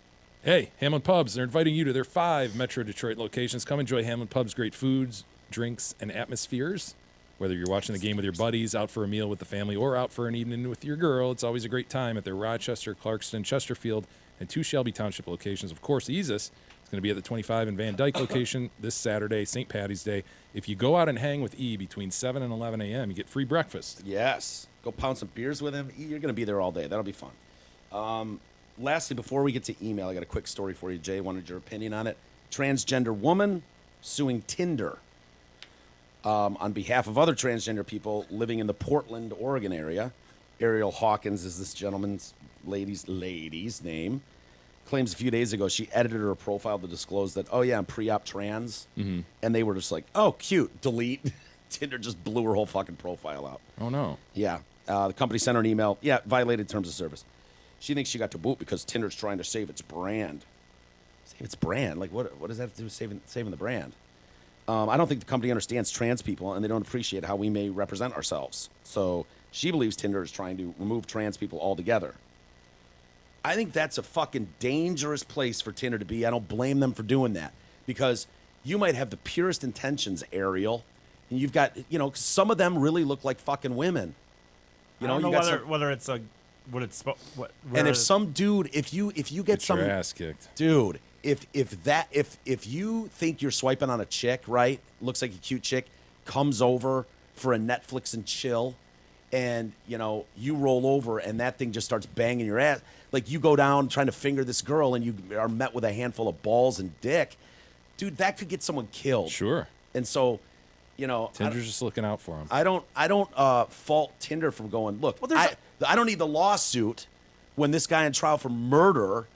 S6: Hey, Hamlin Pubs, they're inviting you to their 5 Metro Detroit locations. Come enjoy Hamlin Pubs' great foods, drinks, and atmospheres. Whether you're watching the game with your buddies, out for a meal with the family, or out for an evening with your girl, it's always a great time at their Rochester, Clarkston, Chesterfield, and 2 Shelby Township locations. Of course, Easis is going to be at the 25 and Van Dyke location this Saturday, St. Patty's Day. If you go out and hang with E between 7 and 11 a.m., you get free breakfast.
S5: Yes. Go pound some beers with him. You're going to be there all day. That'll be fun. Lastly, before we get to email, I got a quick story for you, Jay. Wanted your opinion on it. Transgender woman suing Tinder on behalf of other transgender people living in the Portland, Oregon area. Ariel Hawkins is this gentleman's lady's name. Claims a few days ago she edited her profile to disclose that, oh, yeah, I'm pre-op trans. Mm-hmm. And they were just like, oh, cute, delete. Tinder just blew her whole fucking profile out.
S6: Oh, no.
S5: Yeah. The company sent her an email. Yeah, violated terms of service. She thinks she got to boot because Tinder's trying to save its brand. Save its brand? Like, what does that have to do with saving the brand? I don't think the company understands trans people, and they don't appreciate how we may represent ourselves. So she believes Tinder is trying to remove trans people altogether. I think that's a fucking dangerous place for Tinder to be. I don't blame them for doing that because you might have the purest intentions, Ariel, and you've got, some of them really look like fucking women.
S4: I don't know whether it's a what it's what.
S5: And if some dude, if you get some
S6: your ass kicked,
S5: dude, if you think you're swiping on a chick, right, looks like a cute chick, comes over for a Netflix and chill, and you roll over and that thing just starts banging your ass, like you go down trying to finger this girl and you are met with a handful of balls and dick, dude, that could get someone killed.
S6: Sure.
S5: And so,
S6: Tinder's just looking out for him.
S5: I don't fault Tinder for going, look, I don't need the lawsuit when this guy in trial for murder,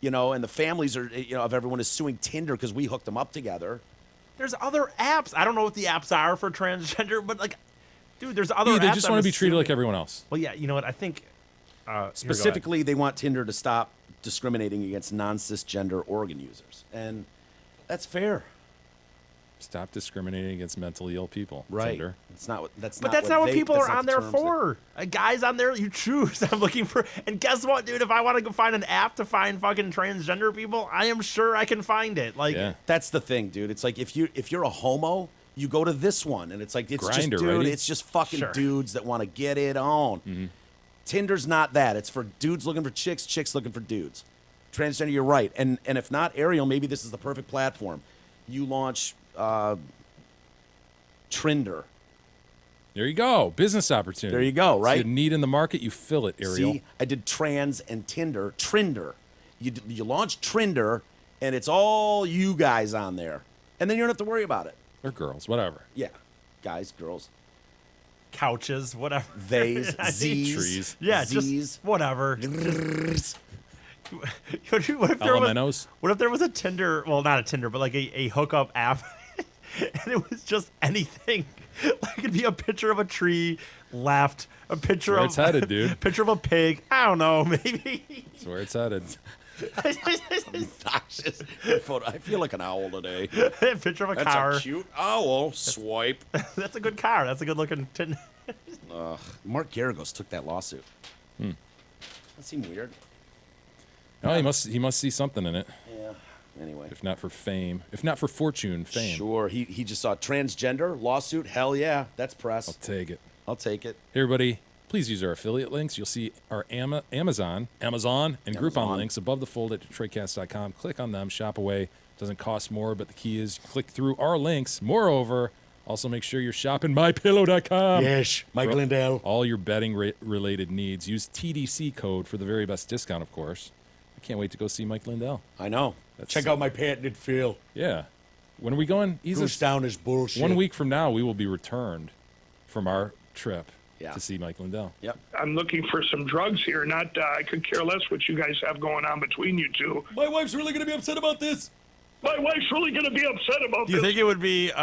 S5: and the families are, of everyone is suing Tinder because we hooked them up together.
S4: There's other apps. I don't know what the apps are for transgender, but dude, there's other apps.
S6: They just want to be treated like everyone else.
S4: Well, yeah, you know what? I think
S5: specifically they want Tinder to stop discriminating against non-cisgender organ users, and that's fair.
S6: Stop discriminating against mentally ill people.
S5: Right.
S6: Tinder.
S5: That's
S4: not what people are on there for. Guys on there, you choose. I'm looking for, and guess what, dude? If I want to go find an app to find fucking transgender people, I am sure I can find it.
S5: That's the thing, dude. It's like if you're a homo, you go to this one, and it's like it's
S6: Grindr,
S5: just dude,
S6: right?
S5: it's just fucking dudes that want to get it on. Mm-hmm. Tinder's not that. It's for dudes looking for chicks, chicks looking for dudes. Transgender, you're right. And if not, Ariel, maybe this is the perfect platform. You launch Trinder.
S6: There you go. Business opportunity.
S5: There you go, right?
S6: So you need in the market, you fill it, Ariel.
S5: See, I did trans and Tinder. Trinder. You launch Trinder, and it's all you guys on there. And then you don't have to worry about it.
S6: Or girls, whatever.
S5: Yeah. Guys, girls.
S4: Couches, whatever.
S5: Theys, Z's.
S6: Trees.
S4: Yeah,
S5: Z's.
S4: just whatever. What if there was a Tinder, well, not a Tinder, but like a hookup app, and it was just anything? Like it'd be a picture of a tree left, a picture
S6: That's where it's headed, dude.
S4: Picture of a pig. I don't know, maybe.
S6: That's where it's headed.
S5: Obnoxious photo. I feel like an owl today.
S4: Picture of a car.
S5: That's a cute owl. Swipe.
S4: That's a good car. That's a good looking Tinder.
S5: Mark Garagos took that lawsuit. That seemed weird.
S6: Oh, he must see something in it.
S5: Yeah. Anyway.
S6: If not for fame. If not for fortune, fame.
S5: Sure. He just saw transgender lawsuit. Hell yeah. That's press.
S6: I'll take it.
S5: Hey,
S6: everybody, please use our affiliate links. You'll see our Amazon, and Groupon links above the fold at DetroitCast.com. Click on them. Shop away. Doesn't cost more, but the key is click through our links. Moreover, also make sure you're shopping MyPillow.com.
S5: Yes, Mike Lindell.
S6: All your betting related needs. Use TDC code for the very best discount, of course. I can't wait to go see Mike Lindell.
S5: I know. Check out my patented feel.
S6: Yeah. When are we going?
S5: Goose down is bullshit.
S6: 1 week from now, we will be returned from our trip
S5: Yeah.
S6: to see Mike Lindell.
S5: Yep.
S8: I'm looking for some drugs here. Not, I could care less what you guys have going on between you two.
S5: My wife's really going to be upset about this.
S8: My wife's really going to be upset about
S4: Do you
S8: this.
S4: think it would be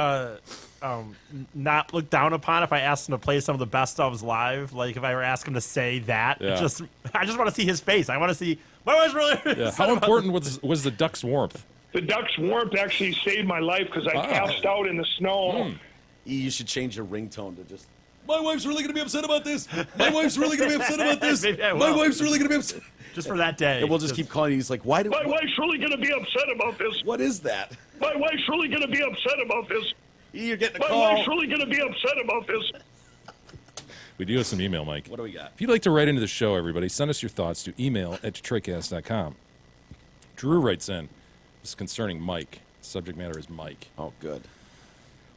S4: not looked down upon if I asked him to play some of the best ofs live? Like if I were asking him to say that?
S6: Yeah.
S4: I just want to see his face. I want to see my wife's really.
S6: Yeah. How important was the duck's warmth?
S8: The duck's warmth actually saved my life because I passed out in the snow.
S5: You should change your ringtone to just. My wife's really going to be upset about this. My wife's really going to be upset about this.
S4: Maybe I will.
S5: My wife's really going to be upset.
S4: Just for that day.
S5: And we'll just keep calling. He's like, why do?
S8: My wife's really going to be upset about this.
S5: What is that?
S8: My wife's really going to be upset about this.
S5: You're getting a
S8: My
S5: call.
S8: wife's really going to be upset about this.
S6: We do have some email, Mike.
S5: What do we got?
S6: If you'd like to write into the show, everybody, send us your thoughts to email@DetroitCast.com. Drew writes in. This is concerning Mike. Subject matter is Mike.
S5: Oh, good.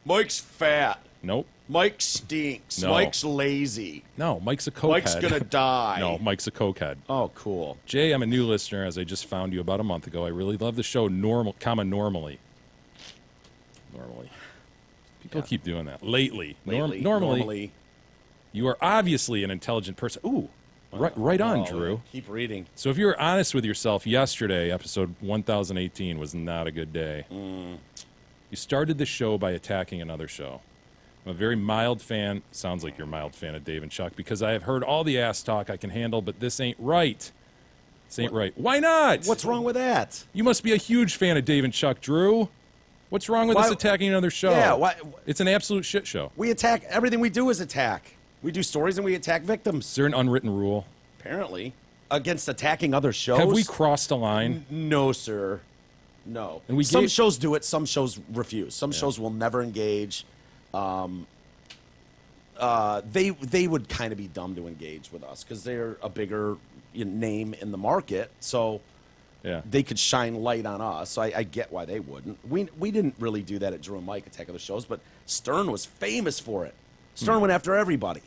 S5: Mike's fat.
S6: Nope.
S5: Mike stinks.
S6: No.
S5: Mike's lazy.
S6: No, Mike's a cokehead.
S5: Mike's gonna die.
S6: No, Mike's a cokehead.
S5: Oh, cool.
S6: Jay, I'm a new listener, as I just found you about a month ago. I really love the show normally. People keep doing that. Lately. Normally. You are obviously an intelligent person. Ooh, right on, Drew.
S5: Keep reading.
S6: So if you were honest with yourself, yesterday, episode 1018, was not a good day. You started the show by attacking another show. I'm a very mild fan. Sounds like you're a mild fan of Dave and Chuck, because I have heard all the ass talk I can handle, but this ain't right. This ain't right. Why not?
S5: What's wrong with that?
S6: You must be a huge fan of Dave and Chuck, Drew. What's wrong with us attacking another show?
S5: Yeah, why?
S6: It's an absolute shit show.
S5: We attack. Everything we do is attack. We do stories and we attack victims.
S6: Is there an unwritten rule?
S5: Apparently. Against attacking other shows?
S6: Have we crossed a line?
S5: No, sir. No.
S6: And
S5: some shows do it, some shows refuse. Some shows will never engage. They would kind of be dumb to engage with us because they're a bigger name in the market. So they could shine light on us. So I get why they wouldn't. We didn't really do that at Drew and Mike, attack other shows, but Stern was famous for it. Stern went after everybody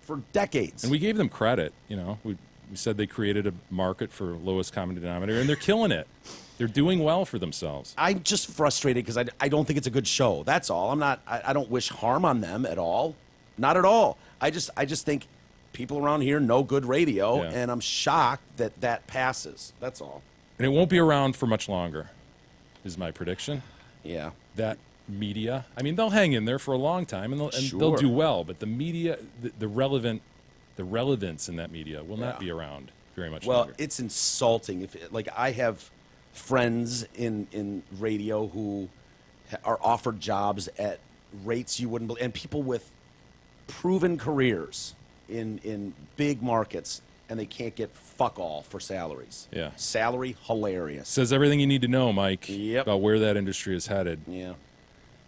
S5: for decades.
S6: And we gave them credit. We said they created a market for lowest common denominator, and they're killing it. They're doing well for themselves.
S5: I'm just frustrated because I don't think it's a good show. That's all. I don't wish harm on them at all. Not at all. I just think people around here know good radio, and I'm shocked that passes. That's all.
S6: And it won't be around for much longer, is my prediction.
S5: Yeah.
S6: That media, I mean, they'll hang in there for a long time, and they'll do well. But the media, the relevance in that media will not be around very much longer.
S5: Well, it's insulting. I have friends in radio who are offered jobs at rates you wouldn't believe, and people with proven careers in big markets, and they can't get fuck all for salaries.
S6: Yeah.
S5: Salary, hilarious.
S6: Says everything you need to know, Mike,
S5: Yep.
S6: about where that industry is headed.
S5: Yeah.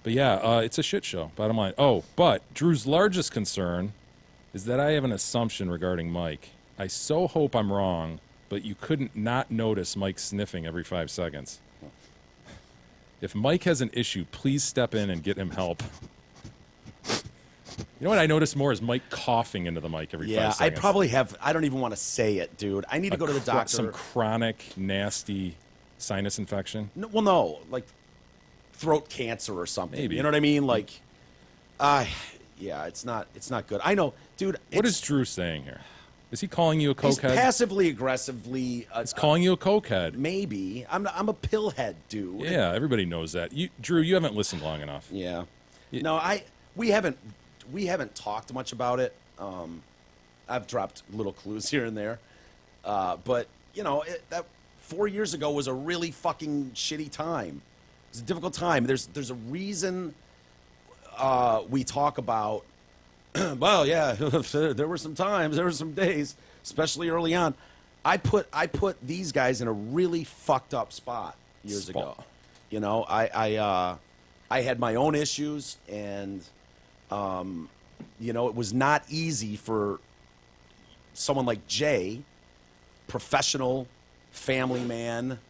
S6: But yeah, it's a shit show, bottom line. Oh, but Drew's largest concern is that I have an assumption regarding Mike. I so hope I'm wrong, but you couldn't not notice Mike sniffing every 5 seconds. If Mike has an issue, please step in and get him help. You know what I notice more is Mike coughing into the mic every 5 seconds.
S5: Yeah, I probably have. I don't even want to say it, dude. I need to go to the doctor.
S6: Some chronic, nasty sinus infection.
S5: No, like throat cancer or something.
S6: Maybe.
S5: You know what I mean? Like, yeah, it's not good. I know, dude.
S6: What is Drew saying here? Is he calling you a
S5: He's
S6: cokehead?
S5: passively aggressively.
S6: He's calling you a cokehead.
S5: Maybe. I'm a pillhead, dude.
S6: Yeah, everybody knows that. Drew, you haven't listened long enough.
S5: Yeah. No, we haven't talked much about it. I've dropped little clues here and there, but that 4 years ago was a really fucking shitty time. It was a difficult time. There's a reason we talk about. Well, yeah, there were some times, there were some days, especially early on. I put these guys in a really fucked up spot years ago. I had my own issues, and it was not easy for someone like Jay, professional family man,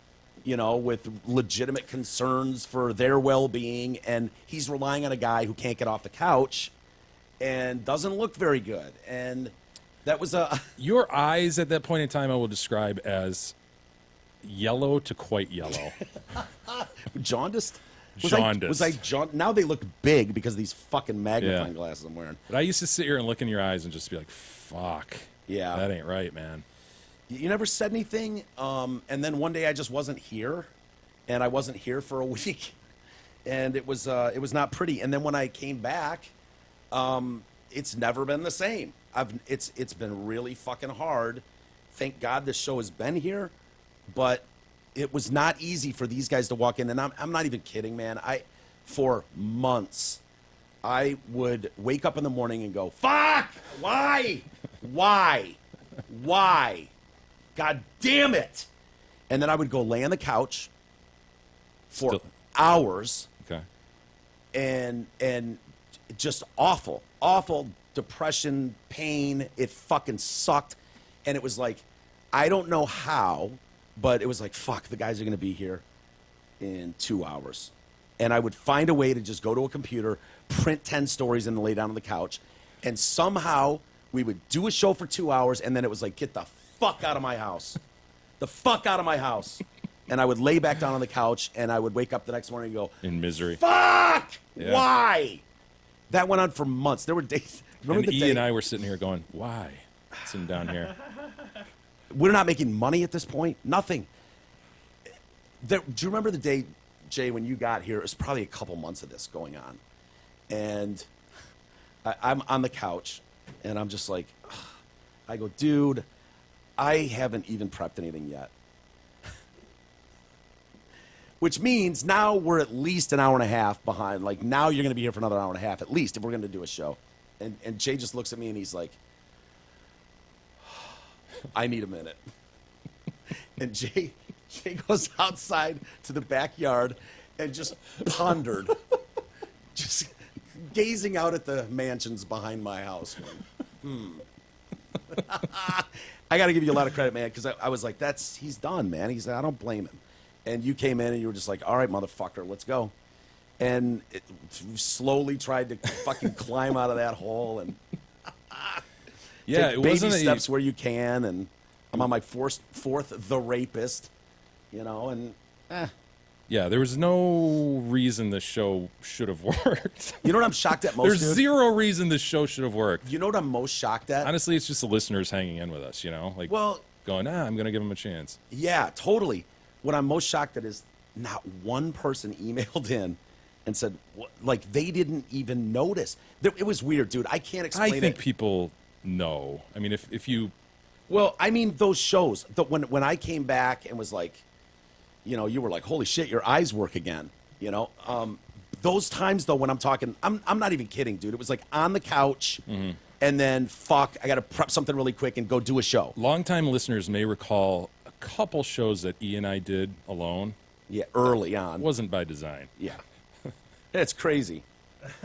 S5: with legitimate concerns for their well-being, and he's relying on a guy who can't get off the couch and doesn't look very good. And that was
S6: Your eyes at that point in time I will describe as yellow to quite yellow.
S5: jaundiced?
S6: Jaundiced.
S5: Now they look big because of these fucking magnifying glasses I'm wearing.
S6: But I used to sit here and look in your eyes and just be like, fuck.
S5: Yeah.
S6: That ain't right, man.
S5: You never said anything, and then one day I just wasn't here, and I wasn't here for a week, and it was not pretty. And then when I came back, it's never been the same. It's been really fucking hard. Thank God this show has been here, but it was not easy for these guys to walk in, and I'm not even kidding, man. For months, I would wake up in the morning and go, fuck, why? God damn it. And then I would go lay on the couch for
S6: Still-
S5: hours
S6: Okay.
S5: and just awful depression, pain. It fucking sucked. And it was like, I don't know how, but it was like, fuck, the guys are going to be here in 2 hours. And I would find a way to just go to a computer, print 10 stories, and lay down on the couch. And somehow we would do a show for 2 hours, and then it was like, get the fuck out of my house. The fuck out of my house. And I would lay back down on the couch, and I would wake up the next morning and go,
S6: In misery.
S5: fuck!
S6: Yeah.
S5: Why? That went on for months. There were days. Remember
S6: And
S5: the
S6: E
S5: day?
S6: and I were sitting here going, why? Sitting down here.
S5: We're not making money at this point. Nothing. Do you remember the day, Jay, when you got here? It was probably a couple months of this going on. And I'm on the couch, and I'm just like, ugh. I go, dude, I haven't even prepped anything yet. Which means now we're at least an hour and a half behind. Like, now you're going to be here for another hour and a half, at least, if we're going to do a show. And Jay just looks at me, and he's like, I need a minute. And Jay goes outside to the backyard and just pondered, just gazing out at the mansions behind my house. I got to give you a lot of credit, man, because I was like, he's done, man. I don't blame him. And you came in and you were just like, all right, motherfucker, let's go. And it slowly tried to fucking climb out of that hole and
S6: Yeah,
S5: take
S6: it
S5: baby
S6: wasn't
S5: steps where you can. And I'm on my fourth The Rapist, and
S6: Yeah, there was no reason the show should have worked.
S5: you know what I'm shocked at most,
S6: There's
S5: dude?
S6: zero reason this show should have worked.
S5: You know what I'm most shocked at?
S6: Honestly, it's just the listeners hanging in with us, like
S5: Well,
S6: going, I'm going to give them a chance.
S5: yeah, totally. What I'm most shocked at is not one person emailed in and said, like, they didn't even notice. It was weird, dude. I can't explain
S6: I think
S5: it.
S6: people know. I mean, if you...
S5: Well, I mean, those shows, when I came back and was like, you were like, holy shit, your eyes work again, those times, though, when I'm talking, I'm not even kidding, dude. It was like on the couch, and then, fuck, I got to prep something really quick and go do a show.
S6: Longtime listeners may recall a couple shows that E and I did alone.
S5: Yeah, early on.
S6: Wasn't by design.
S5: Yeah. It's crazy.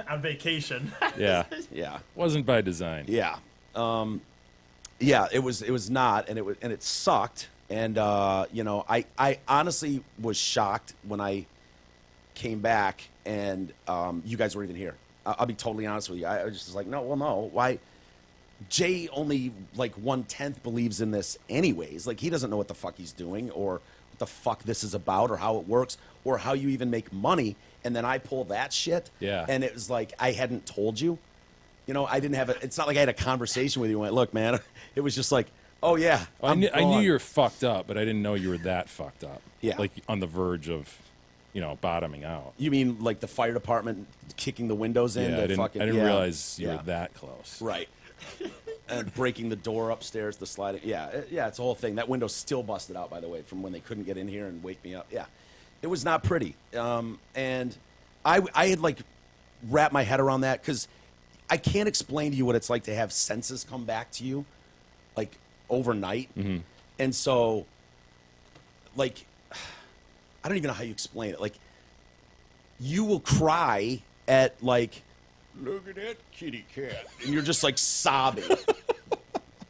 S4: On vacation.
S6: Yeah.
S5: Yeah.
S6: Wasn't by design.
S5: Yeah. Yeah, it was not, and it sucked. And I honestly was shocked when I came back and you guys weren't even here. I'll be totally honest with you. I was just like, no, why? Jay only like 1/10 believes in this anyways. Like, he doesn't know what the fuck he's doing or what the fuck this is about or how it works or how you even make money. And then I pull that shit.
S6: Yeah.
S5: And it was like, I hadn't told you. I didn't have it's not like I had a conversation with you and went, look, man. It was just like, oh, yeah.
S6: I knew
S5: gone.
S6: you were fucked up, but I didn't know you were that fucked up.
S5: Yeah.
S6: Like on the verge of, bottoming out.
S5: You mean like the fire department kicking the windows in?
S6: Yeah,
S5: to
S6: I didn't
S5: yeah.
S6: realize you
S5: Yeah.
S6: were that close.
S5: Right. And breaking the door upstairs, the sliding. Yeah, it's a whole thing. That window's still busted out, by the way, from when they couldn't get in here and wake me up. Yeah. It was not pretty. And I had like wrapped my head around that because I can't explain to you what it's like to have senses come back to you like overnight.
S6: Mm-hmm.
S5: And so, like, I don't even know how you explain it. Like, you will cry at like, look at that kitty cat, and you're just like sobbing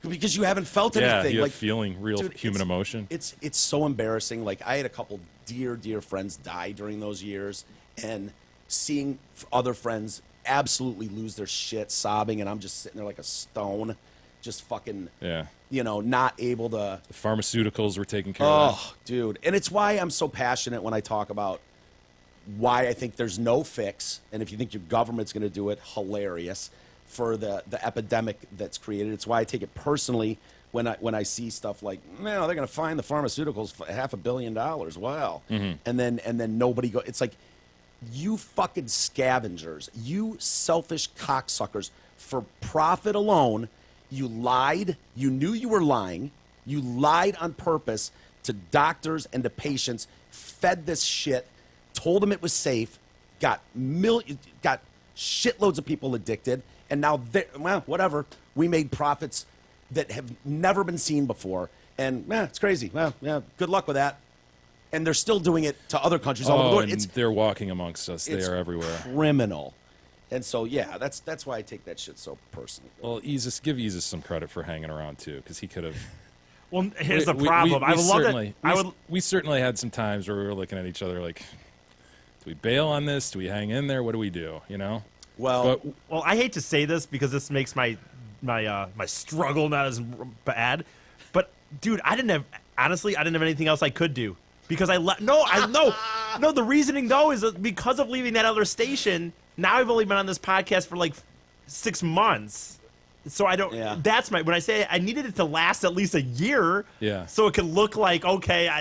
S5: because you haven't felt
S6: Yeah,
S5: anything.
S6: you're
S5: Like,
S6: feeling real
S5: dude,
S6: human emotion.
S5: It's so embarrassing. Like, I had a couple dear friends die during those years, and seeing other friends absolutely lose their shit, sobbing, and I'm just sitting there like a stone, just fucking,
S6: Yeah.
S5: not able to.
S6: The pharmaceuticals were taking care of that.
S5: Oh, dude. And it's why I'm so passionate when I talk about why I think there's no fix. And if you think your government's going to do it, hilarious for the epidemic that's created. It's why I take it personally when I see stuff like, no, they're going to find the pharmaceuticals for $500 million. Wow.
S6: Mm-hmm.
S5: And then nobody go. It's like, you fucking scavengers, you selfish cocksuckers, for profit alone, you lied. You knew you were lying. You lied on purpose to doctors and to patients, fed this shit, told them it was safe, got shitloads of people addicted, and now, well, whatever. We made profits that have never been seen before, And it's crazy. Well, yeah, good luck with that. And they're still doing it to other countries all over the world.
S6: And they're walking amongst us. They are everywhere.
S5: Criminal. And so, yeah, that's why I take that shit so personally.
S6: Well, give Isis some credit for hanging around, too, because he could have...
S4: Well, here's the problem.
S6: We certainly had some times where we were looking at each other like, do we bail on this? Do we hang in there? What do we do? You know?
S5: Well,
S4: I hate to say this because this makes my struggle not as bad. But, dude, I didn't have anything else I could do. Because No, the reasoning, though, is that because of leaving that other station, now I've only been on this podcast for like 6 months. So I don't. Yeah. That's when I say I needed it to last at least a year.
S6: Yeah.
S4: So it could look like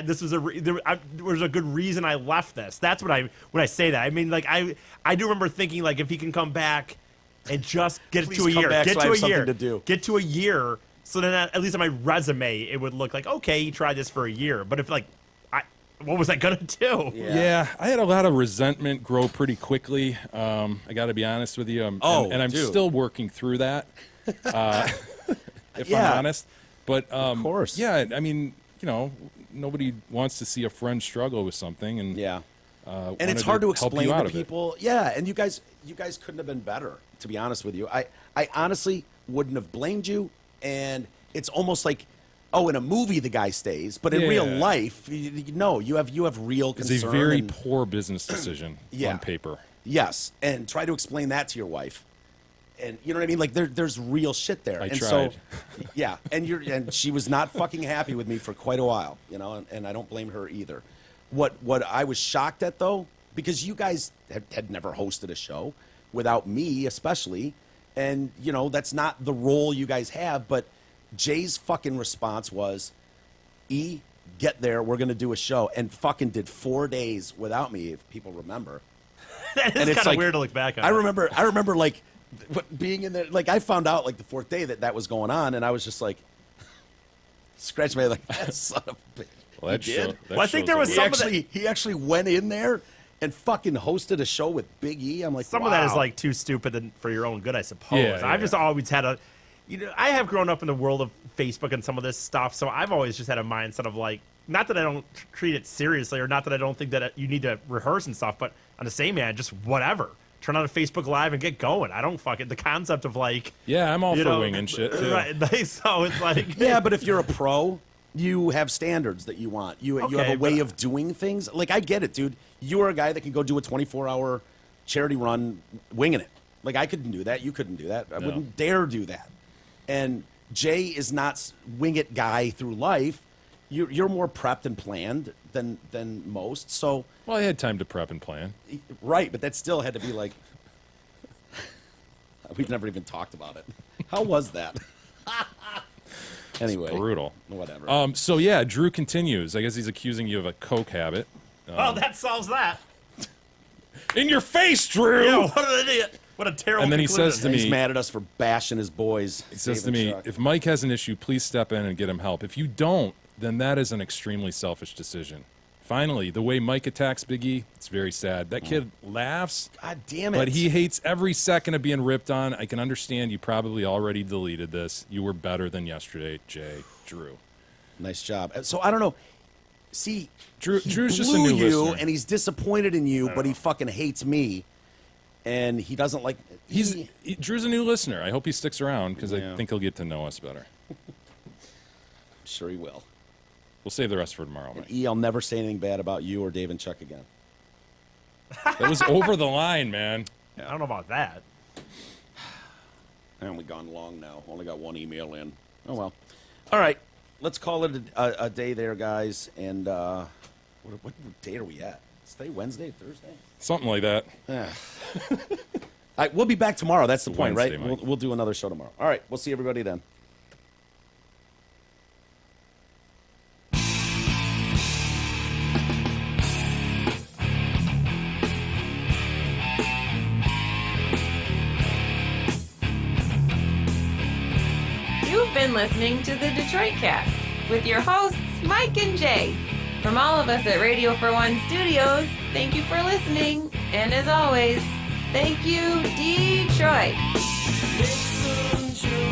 S4: this was there was a good reason I left this. That's when I say that. I mean, like I do remember thinking like if he can come back and just get it to a year, get to a year. So then at least on my resume it would look like okay, he tried this for a year. But if what was I gonna do?
S6: Yeah, I had a lot of resentment grow pretty quickly. I got to be honest with you. And I'm still working through that. If I'm honest, but
S5: of course,
S6: yeah. I mean, nobody wants to see a friend struggle with something, and
S5: and it's hard to explain to people. Yeah, and you guys couldn't have been better. To be honest with you, I honestly wouldn't have blamed you. And it's almost like, in a movie the guy stays, but in real life, you have real concern.
S6: It's a very poor business decision on paper.
S5: Yes, and try to explain that to your wife. And you know what I mean? Like there's real shit there.
S6: I tried.
S5: So, yeah, and she was not fucking happy with me for quite a while, and I don't blame her either. What I was shocked at though, because you guys had never hosted a show without me especially, and that's not the role you guys have, but Jay's fucking response was, get there, we're gonna do a show, and fucking did 4 days without me, if people remember.
S4: That is kind of weird to look back on.
S5: I remember like being in there, like I found out like the 4th day that was going on, and I was just like, scratch my head like, that son of a bitch.
S6: Well, that did.
S4: I think there was
S5: he actually went in there and fucking hosted a show with Big E. I'm like,
S4: some of that is like too stupid for your own good, I suppose.
S6: Yeah,
S4: I've just always had I have grown up in the world of Facebook and some of this stuff, so I've always just had a mindset of like, not that I don't treat it seriously, or not that I don't think that you need to rehearse and stuff, but on the same hand, just whatever. Turn on a Facebook Live and get going. I don't the concept of like...
S6: Yeah, I'm all for winging shit, too.
S4: Right, so it's like...
S5: Yeah, but if you're a pro, you have standards that you want. You have a way of doing things. Like, I get it, dude. You are a guy that can go do a 24-hour charity run winging it. Like, I couldn't do that. You couldn't do that. I wouldn't dare do that. And Jay is not wing it guy through life. You're more prepped and planned than most. So,
S6: well, I had time to prep and plan.
S5: Right, but that still had to be like. We've never even talked about it. How was that? Anyway,
S6: it's brutal.
S5: Whatever.
S6: So yeah, Drew continues. I guess he's accusing you of a coke habit.
S4: Well, that solves that.
S6: In your face, Drew.
S4: Yeah, what an idiot. What a terrible.
S6: And then
S4: conclusion.
S6: He says to me,
S5: he's mad at us for bashing his boys.
S6: He says to me, if Mike has an issue, please step in and get him help. If you don't, then that is an extremely selfish decision. Finally, the way Mike attacks Big E, it's very sad. That kid laughs.
S5: God damn it.
S6: But he hates every second of being ripped on. I can understand you probably already deleted this. You were better than yesterday, Jay. Drew.
S5: Nice job. So I don't know. See,
S6: Drew's
S5: blew
S6: just a new listener.
S5: And he's disappointed in you, but he fucking hates me. And he doesn't like...
S6: Drew's a new listener. I hope he sticks around because I think he'll get to know us better.
S5: I'm sure he will.
S6: We'll save the rest for tomorrow, Mike.
S5: I'll never say anything bad about you or Dave and Chuck again.
S6: That was over the line, man.
S4: Yeah, I don't know about that.
S5: I only gone long now. Only got one email in. Oh, well. All right. Let's call it a day there, guys. And what day are we at? Is today Wednesday, Thursday?
S6: Something like that.
S5: All right, we'll be back tomorrow. That's the point,
S6: Wednesday,
S5: right?
S6: Mike.
S5: We'll do another show tomorrow. All right. We'll see everybody then.
S1: You've been listening to the Detroit Cast with your hosts, Mike and Jay. From all of us at Radio for One Studios, thank you for listening. And as always, thank you, Detroit.
S9: Listen to